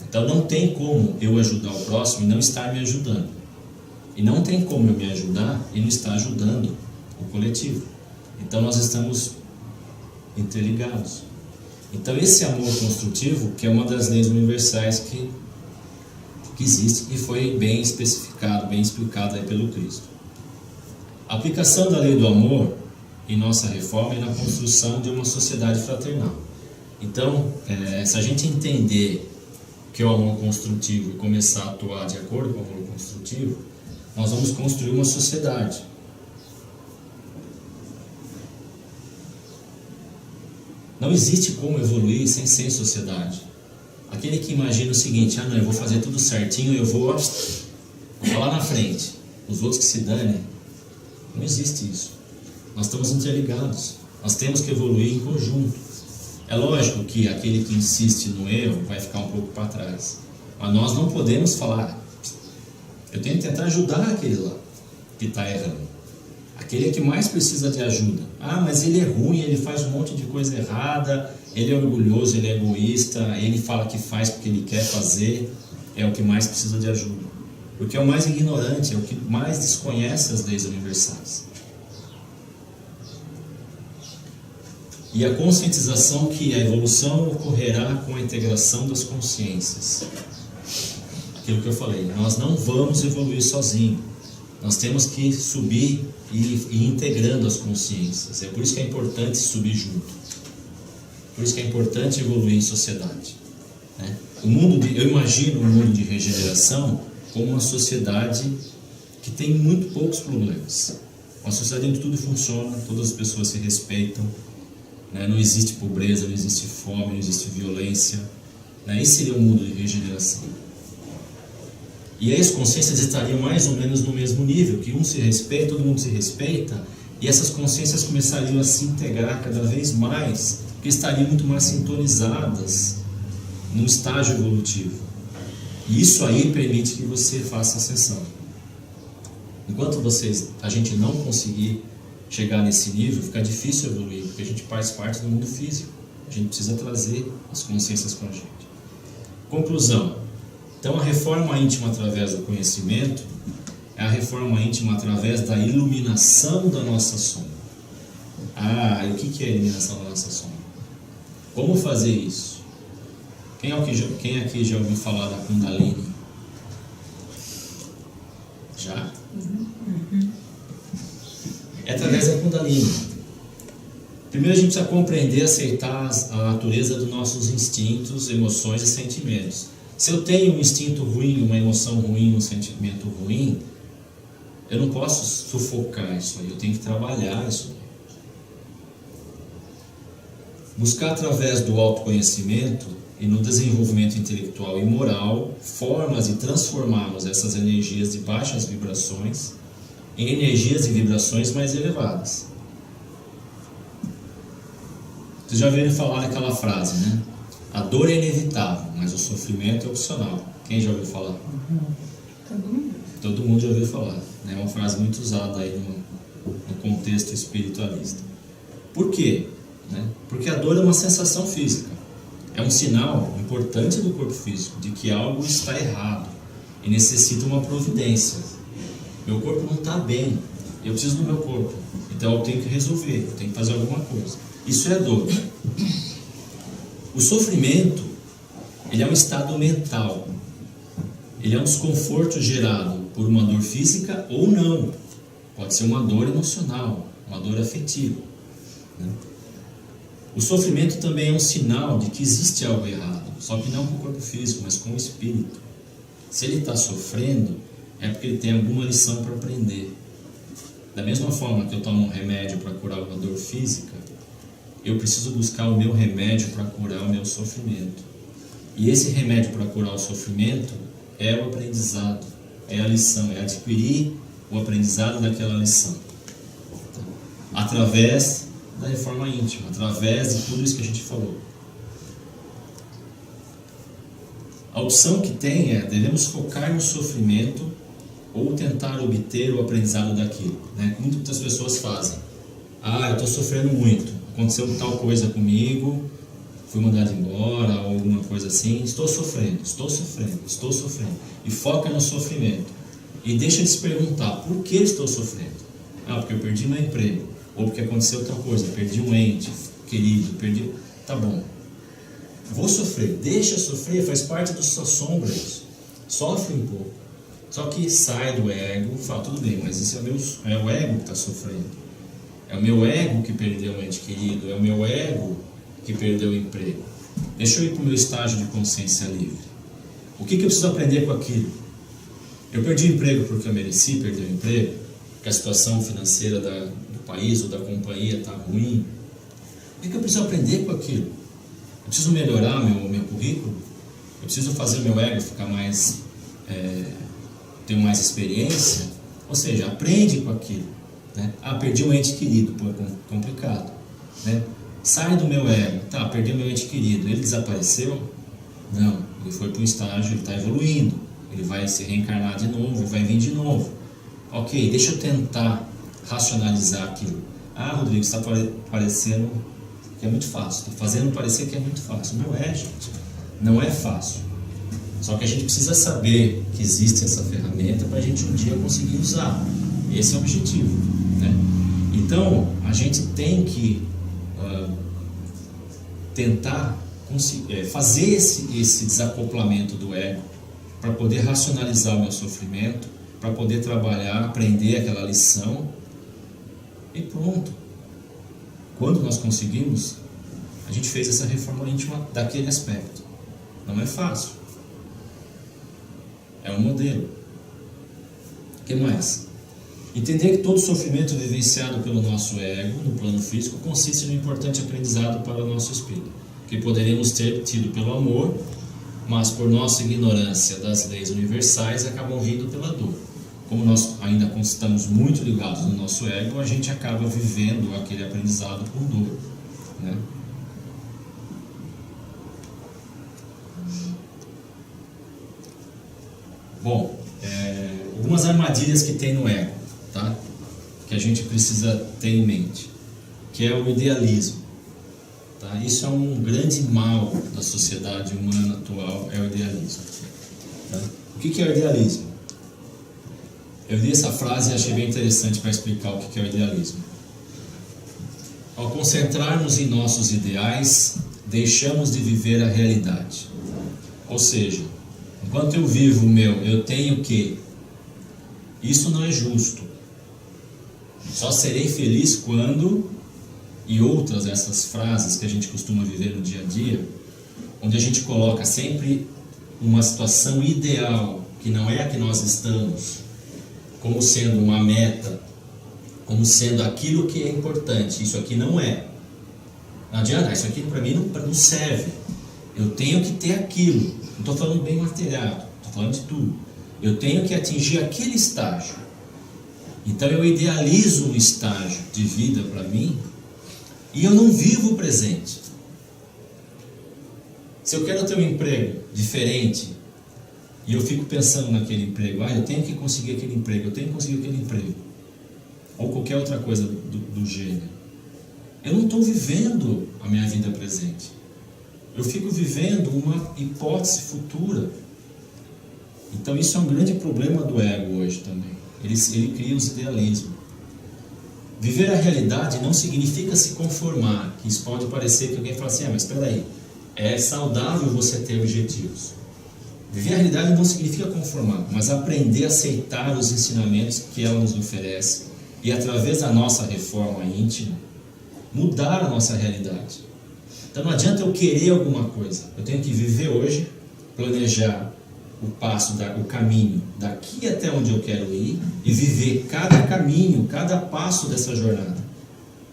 Então, não tem como eu ajudar o próximo e não estar me ajudando. E não tem como eu me ajudar e não estar ajudando o coletivo. Então, nós estamos interligados. Então, esse amor construtivo, que é uma das leis universais que existe e foi bem especificado, bem explicado aí pelo Cristo. A aplicação da lei do amor em nossa reforma é na construção de uma sociedade fraternal. Então, se a gente entender que é o amor construtivo e começar a atuar de acordo com o amor construtivo, nós vamos construir uma sociedade. Não existe como evoluir sem ser sociedade. Aquele que imagina o seguinte, não, eu vou fazer tudo certinho, eu vou lá na frente, os outros que se danem, não existe isso. Nós estamos interligados, nós temos que evoluir em conjunto. É lógico que aquele que insiste no erro vai ficar um pouco para trás, mas nós não podemos falar, eu tenho que tentar ajudar aquele lá que está errando. Aquele que mais precisa de ajuda. Mas ele é ruim, ele faz um monte de coisa errada, ele é orgulhoso, ele é egoísta, ele fala que faz porque ele quer fazer, é o que mais precisa de ajuda. Porque é o mais ignorante, é o que mais desconhece as leis universais. E a conscientização que a evolução ocorrerá com a integração das consciências. Aquilo que eu falei, nós não vamos evoluir sozinhos. Nós temos que subir e ir integrando as consciências. É por isso que é importante subir junto. Por isso que é importante evoluir em sociedade. Né? Eu imagino um mundo de regeneração como uma sociedade que tem muito poucos problemas. Uma sociedade onde tudo funciona, todas as pessoas se respeitam, né? Não existe pobreza, não existe fome, não existe violência. né? Esse seria o mundo de regeneração. E aí as consciências estariam mais ou menos no mesmo nível, que um se respeita, todo mundo se respeita, e essas consciências começariam a se integrar cada vez mais, porque estariam muito mais sintonizadas num estágio evolutivo. E isso aí permite que você faça ascensão. Enquanto a gente não conseguir chegar nesse nível, fica difícil evoluir, porque a gente faz parte do mundo físico. A gente precisa trazer as consciências com a gente. Conclusão. Então, a reforma íntima através do conhecimento é a reforma íntima através da iluminação da nossa sombra. E o que é a iluminação da nossa sombra? Como fazer isso? Quem aqui já ouviu falar da Kundalini? Já? É através da Kundalini. Primeiro a gente precisa compreender e aceitar a natureza dos nossos instintos, emoções e sentimentos. Se eu tenho um instinto ruim, uma emoção ruim, um sentimento ruim, eu não posso sufocar isso aí, eu tenho que trabalhar isso aí. Buscar através do autoconhecimento e no desenvolvimento intelectual e moral formas de transformarmos essas energias de baixas vibrações em energias e vibrações mais elevadas. Vocês já ouviram falar daquela frase, né? A dor é inevitável, mas o sofrimento é opcional. Quem já ouviu falar? Todo mundo já ouviu falar. É uma frase muito usada aí no contexto espiritualista. Por quê? Porque a dor é uma sensação física. É um sinal importante do corpo físico de que algo está errado e necessita uma providência. Meu corpo não está bem, eu preciso do meu corpo. Então eu tenho que resolver, eu tenho que fazer alguma coisa. Isso é dor. O sofrimento, ele é um estado mental. Ele é um desconforto gerado por uma dor física ou não. Pode ser uma dor emocional, uma dor afetiva. O sofrimento também é um sinal de que existe algo errado, só que não com o corpo físico, mas com o espírito. Se ele está sofrendo, é porque ele tem alguma lição para aprender. Da mesma forma que eu tomo um remédio para curar uma dor física, eu preciso buscar o meu remédio para curar o meu sofrimento. E esse remédio para curar o sofrimento é o aprendizado, é a lição, é adquirir o aprendizado daquela lição. Através da reforma íntima, através de tudo isso que a gente falou. A opção que tem é, devemos focar no sofrimento ou tentar obter o aprendizado daquilo. Muitas pessoas fazem. Eu estou sofrendo muito. Aconteceu tal coisa comigo, fui mandado embora, ou alguma coisa assim, estou sofrendo. E foca no sofrimento. E deixa de se perguntar, por que estou sofrendo? Porque eu perdi meu emprego, ou porque aconteceu tal coisa, perdi um ente querido, tá bom. Vou sofrer, deixa sofrer, faz parte da sua sombra isso. Sofre um pouco. Só que sai do ego, fala, tudo bem, mas isso é o ego que está sofrendo. É o meu ego que perdeu um ente querido, é o meu ego que perdeu o emprego. Deixa eu ir para o meu estágio de consciência livre. O que eu preciso aprender com aquilo? Eu perdi o emprego porque eu mereci perder o emprego? Porque a situação financeira do país ou da companhia está ruim? O que eu preciso aprender com aquilo? Eu preciso melhorar meu currículo? Eu preciso fazer o meu ego ficar mais... ter mais experiência? Ou seja, aprende com aquilo. Perdi um ente querido, é complicado. Sai do meu ego. Perdi o meu ente querido. Ele desapareceu? Não, ele foi para um estágio, ele está evoluindo. Ele vai se reencarnar de novo, vai vir de novo. Ok, deixa eu tentar racionalizar aquilo. Rodrigo, você está parecendo que é muito fácil. Está fazendo parecer que é muito fácil. Não é, gente. Não é fácil. Só que a gente precisa saber que existe essa ferramenta para a gente um dia conseguir usar. Esse é o objetivo. Então, a gente tem que tentar fazer esse desacoplamento do ego para poder racionalizar o meu sofrimento, para poder trabalhar, aprender aquela lição e pronto. Quando nós conseguimos, a gente fez essa reforma íntima daquele aspecto. Não é fácil. É um modelo. O que mais? Entender que todo sofrimento vivenciado pelo nosso ego, no plano físico, consiste num importante aprendizado para o nosso espírito, que poderíamos ter tido pelo amor mas por nossa ignorância das leis universais acabam vindo pela dor. Como nós ainda estamos muito ligados no nosso ego, a gente acaba vivendo aquele aprendizado com dor, né? Bom, algumas armadilhas que tem no ego, tá? Que a gente precisa ter em mente, que é o idealismo, tá? Isso é um grande mal da sociedade humana atual, é o idealismo, tá? O que é o idealismo? Eu li essa frase e achei bem interessante para explicar o que é o idealismo. Ao concentrarmos em nossos ideais, deixamos de viver a realidade. Ou seja, enquanto eu vivo o meu, eu tenho que, isso não é justo. Só serei feliz quando, e outras essas frases que a gente costuma viver no dia a dia, onde a gente coloca sempre uma situação ideal, que não é a que nós estamos, como sendo uma meta, como sendo aquilo que é importante. Isso aqui não é. Não adianta, isso aqui para mim não serve. Eu tenho que ter aquilo. Não estou falando bem material, estou falando de tudo. Eu tenho que atingir aquele estágio. Então eu idealizo um estágio de vida para mim e eu não vivo o presente. Se eu quero ter um emprego diferente e eu fico pensando naquele emprego, eu tenho que conseguir aquele emprego, eu tenho que conseguir aquele emprego, ou qualquer outra coisa do gênero, eu não estou vivendo a minha vida presente. Eu fico vivendo uma hipótese futura. Então isso é um grande problema do ego hoje também. Ele cria os idealismos. Viver a realidade não significa se conformar, que isso pode parecer que alguém fala assim, mas espera aí, é saudável você ter objetivos. Viver a realidade não significa conformar, mas aprender a aceitar os ensinamentos que ela nos oferece e, através da nossa reforma íntima, mudar a nossa realidade. Então não adianta eu querer alguma coisa, eu tenho que viver hoje, planejar o caminho daqui até onde eu quero ir e viver cada caminho, cada passo dessa jornada.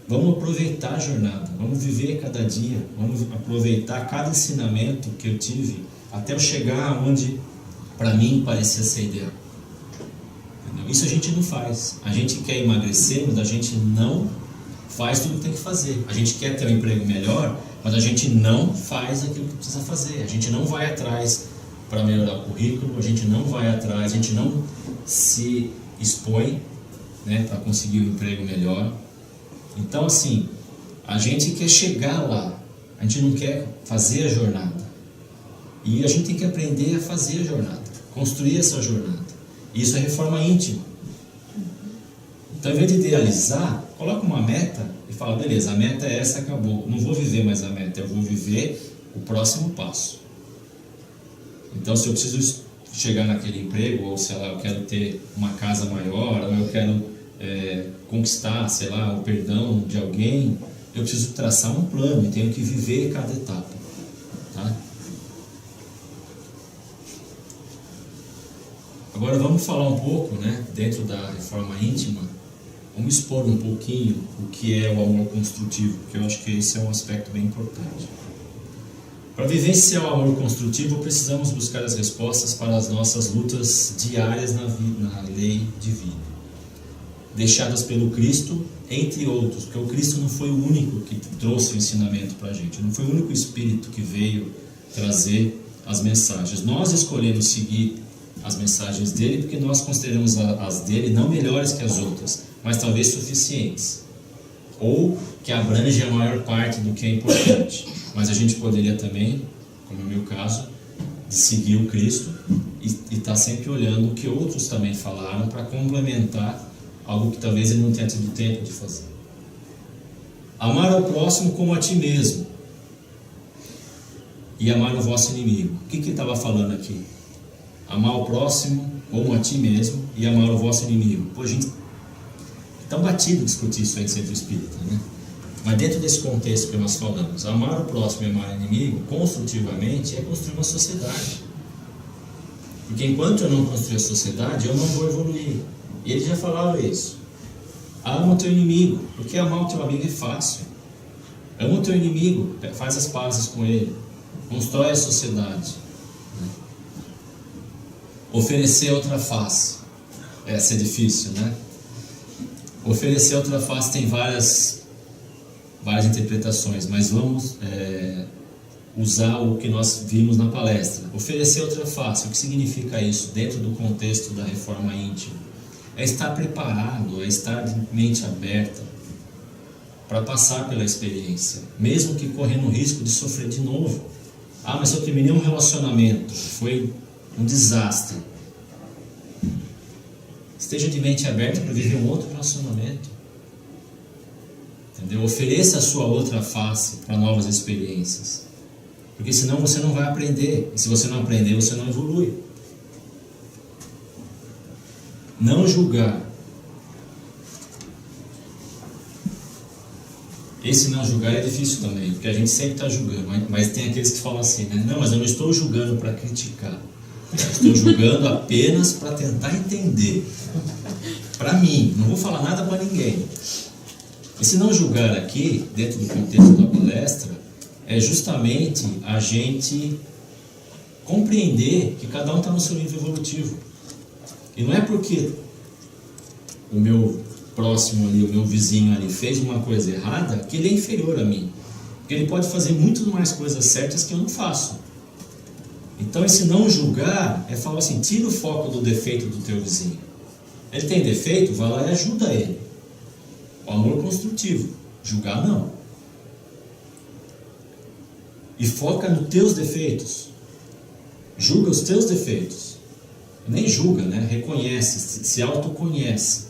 Vamos aproveitar a jornada, vamos viver cada dia, vamos aproveitar cada ensinamento que eu tive até eu chegar onde para mim parecia ser ideal. Entendeu? Isso a gente não faz. A gente quer emagrecer, mas a gente não faz tudo o que tem que fazer. A gente quer ter um emprego melhor, mas a gente não faz aquilo que precisa fazer. A gente não vai atrás para melhorar o currículo, a gente não vai atrás, a gente não se expõe, né, para conseguir um emprego melhor. Então assim, a gente quer chegar lá, a gente não quer fazer a jornada. E a gente tem que aprender a fazer a jornada, construir essa jornada. Isso é reforma íntima. Então, ao invés de idealizar, coloca uma meta e fala, beleza, a meta é essa, acabou. Não vou viver mais a meta, eu vou viver o próximo passo. Então, se eu preciso chegar naquele emprego, ou sei lá, eu quero ter uma casa maior, ou eu quero conquistar, sei lá, o perdão de alguém, eu preciso traçar um plano e tenho que viver cada etapa, tá? Agora vamos falar um pouco, né, dentro da reforma íntima, vamos expor um pouquinho o que é o amor construtivo, porque eu acho que esse é um aspecto bem importante. Para vivenciar o amor construtivo, precisamos buscar as respostas para as nossas lutas diárias na lei divina, deixadas pelo Cristo, entre outros, porque o Cristo não foi o único que trouxe o ensinamento para a gente, não foi o único Espírito que veio trazer as mensagens. Nós escolhemos seguir as mensagens dele porque nós consideramos as dele não melhores que as outras, mas talvez suficientes, ou que abrangem a maior parte do que é importante. Mas a gente poderia também, como é o meu caso, seguir o Cristo e estar sempre olhando o que outros também falaram para complementar algo que talvez ele não tenha tido tempo de fazer. Amar ao próximo como a ti mesmo e amar o vosso inimigo. O que ele estava falando aqui? Amar o próximo como a ti mesmo e amar o vosso inimigo. Pô, gente, é tão batido discutir isso aí no centro espírita, né? Mas dentro desse contexto que nós falamos, amar o próximo e amar o inimigo, construtivamente, é construir uma sociedade. Porque enquanto eu não construir a sociedade, eu não vou evoluir. E ele já falava isso. Ama o teu inimigo, porque amar o teu amigo é fácil. Ama o teu inimigo, faz as pazes com ele, constrói a sociedade. Oferecer outra face. Essa é difícil, né? Oferecer outra face tem várias interpretações, mas vamos usar o que nós vimos na palestra. Oferecer outra face, o que significa isso dentro do contexto da reforma íntima? É estar preparado, é estar de mente aberta para passar pela experiência, mesmo que correndo o risco de sofrer de novo. Ah, mas eu terminei um relacionamento, foi um desastre. Esteja de mente aberta para viver um outro relacionamento. Entendeu? Ofereça a sua outra face para novas experiências. Porque senão você não vai aprender. E se você não aprender, você não evolui. Não julgar. Esse não julgar é difícil também, porque a gente sempre está julgando. Mas tem aqueles que falam assim, né? Não, mas eu não estou julgando para criticar. Eu estou julgando apenas para tentar entender. Para mim, não vou falar nada para ninguém. E se não julgar aqui, dentro do contexto da palestra, é justamente a gente compreender que cada um está no seu nível evolutivo. E não é porque o meu próximo ali, o meu vizinho ali fez uma coisa errada, que ele é inferior a mim. Porque ele pode fazer muito mais coisas certas que eu não faço. Então esse não julgar é falar assim, tira o foco do defeito do teu vizinho. Ele tem defeito, vai lá e ajuda ele. O amor construtivo. Julgar não. E foca nos teus defeitos. Julga os teus defeitos. Nem julga, né? Reconhece, se autoconhece.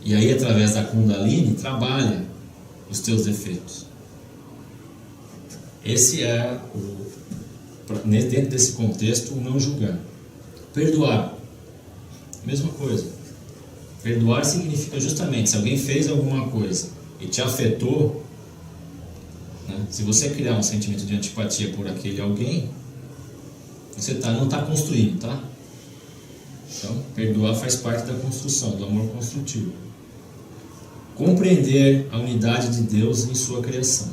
E aí, através da Kundalini, trabalha os teus defeitos. Esse é dentro desse contexto, o não julgar. Perdoar. Mesma coisa. Perdoar significa justamente, se alguém fez alguma coisa e te afetou, né? Se você criar um sentimento de antipatia por aquele alguém, você não está construindo, tá? Então, perdoar faz parte da construção, do amor construtivo. Compreender a unidade de Deus em sua criação.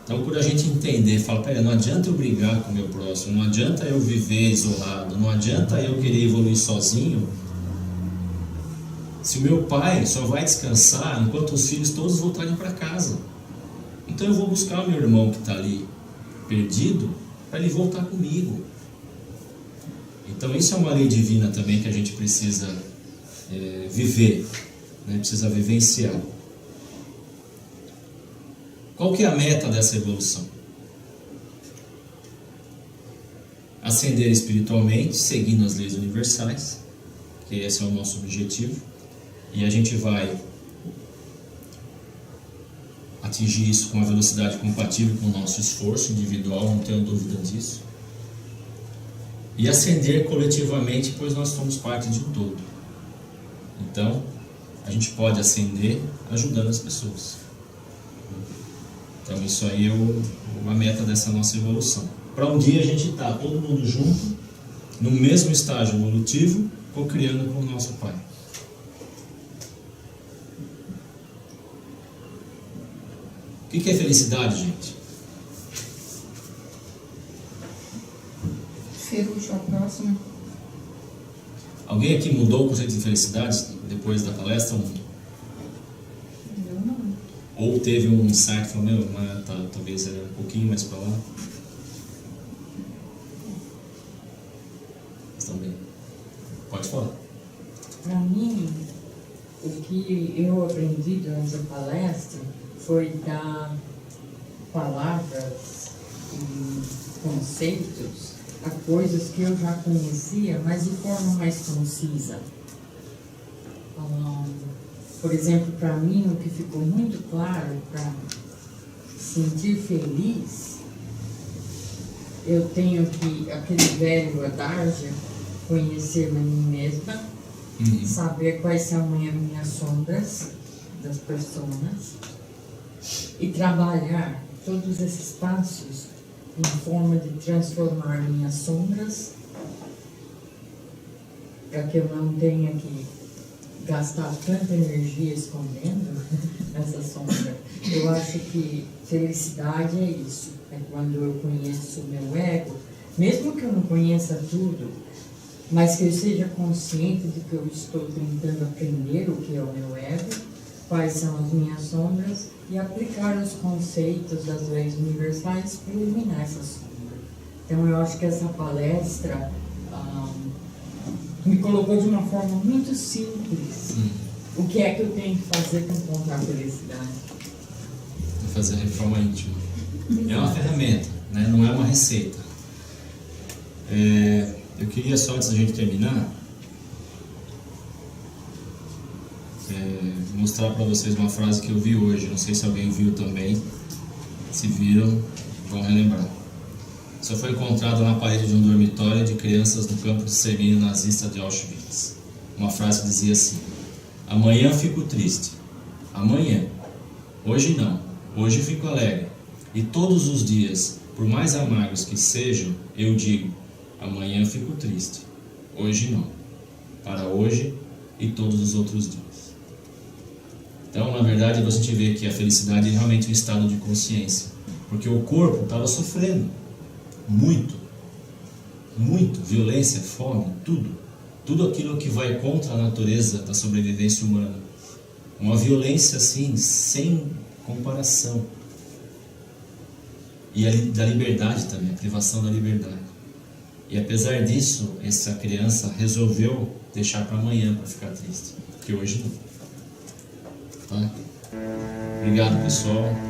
Então, por a gente entender, fala, pera, não adianta eu brigar com o meu próximo, não adianta eu viver isolado, não adianta eu querer evoluir sozinho, se o meu pai só vai descansar enquanto os filhos todos voltarem para casa. Então eu vou buscar o meu irmão que está ali perdido, para ele voltar comigo. Então isso é uma lei divina também que a gente precisa viver, né? Precisa vivenciar. Qual que é a meta dessa evolução? Ascender espiritualmente, seguindo as leis universais, que esse é o nosso objetivo, e a gente vai atingir isso com a velocidade compatível com o nosso esforço individual, não tenho dúvida disso. E ascender coletivamente, pois nós somos parte de um todo. Então, a gente pode ascender ajudando as pessoas. Então, isso aí é a meta dessa nossa evolução. Para um dia a gente estar todo mundo junto, no mesmo estágio evolutivo, co-criando com o nosso Pai. O que é felicidade, gente? Ser útil ao próximo. Alguém aqui mudou o conceito de felicidade depois da palestra? Eu não. Ou teve um insight, falou, talvez era um pouquinho mais para lá? Também. Pode falar. Para mim, o que eu aprendi durante a palestra foi dar palavras e conceitos a coisas que eu já conhecia, mas de forma mais concisa. Por exemplo, para mim, o que ficou muito claro para sentir feliz, eu tenho que, aquele velho adágio, conhecer a mim mesma, saber quais são as minhas sombras das pessoas e trabalhar todos esses passos em forma de transformar minhas sombras para que eu não tenha que gastar tanta energia escondendo essa sombra. Eu acho que felicidade é isso, é quando eu conheço o meu ego, mesmo que eu não conheça tudo, mas que eu seja consciente de que eu estou tentando aprender o que é o meu ego, quais são as minhas sombras, e aplicar os conceitos das leis universais para eliminar essa sombra. Então eu acho que essa palestra me colocou de uma forma muito simples. O que é que eu tenho que fazer para encontrar a felicidade? Fazer a reforma íntima. É uma ferramenta, né? Não é uma receita. Eu queria só, antes da gente terminar, mostrar para vocês uma frase que eu vi hoje. Não sei se alguém viu também. Se viram, vão relembrar. Isso foi encontrado na parede de um dormitório de crianças no campo de extermínio nazista de Auschwitz. Uma frase que dizia assim: amanhã fico triste. Amanhã. Hoje não. Hoje fico alegre. E todos os dias, por mais amargos que sejam, eu digo: amanhã fico triste. Hoje não. Para hoje e todos os outros dias. Então, na verdade, a gente vê que a felicidade é realmente um estado de consciência. Porque o corpo estava sofrendo muito. Muito. Violência, fome, tudo. Tudo aquilo que vai contra a natureza da sobrevivência humana. Uma violência assim, sem comparação. E da liberdade também, a privação da liberdade. E apesar disso, essa criança resolveu deixar para amanhã para ficar triste. Porque hoje não. Tá? Obrigado, pessoal.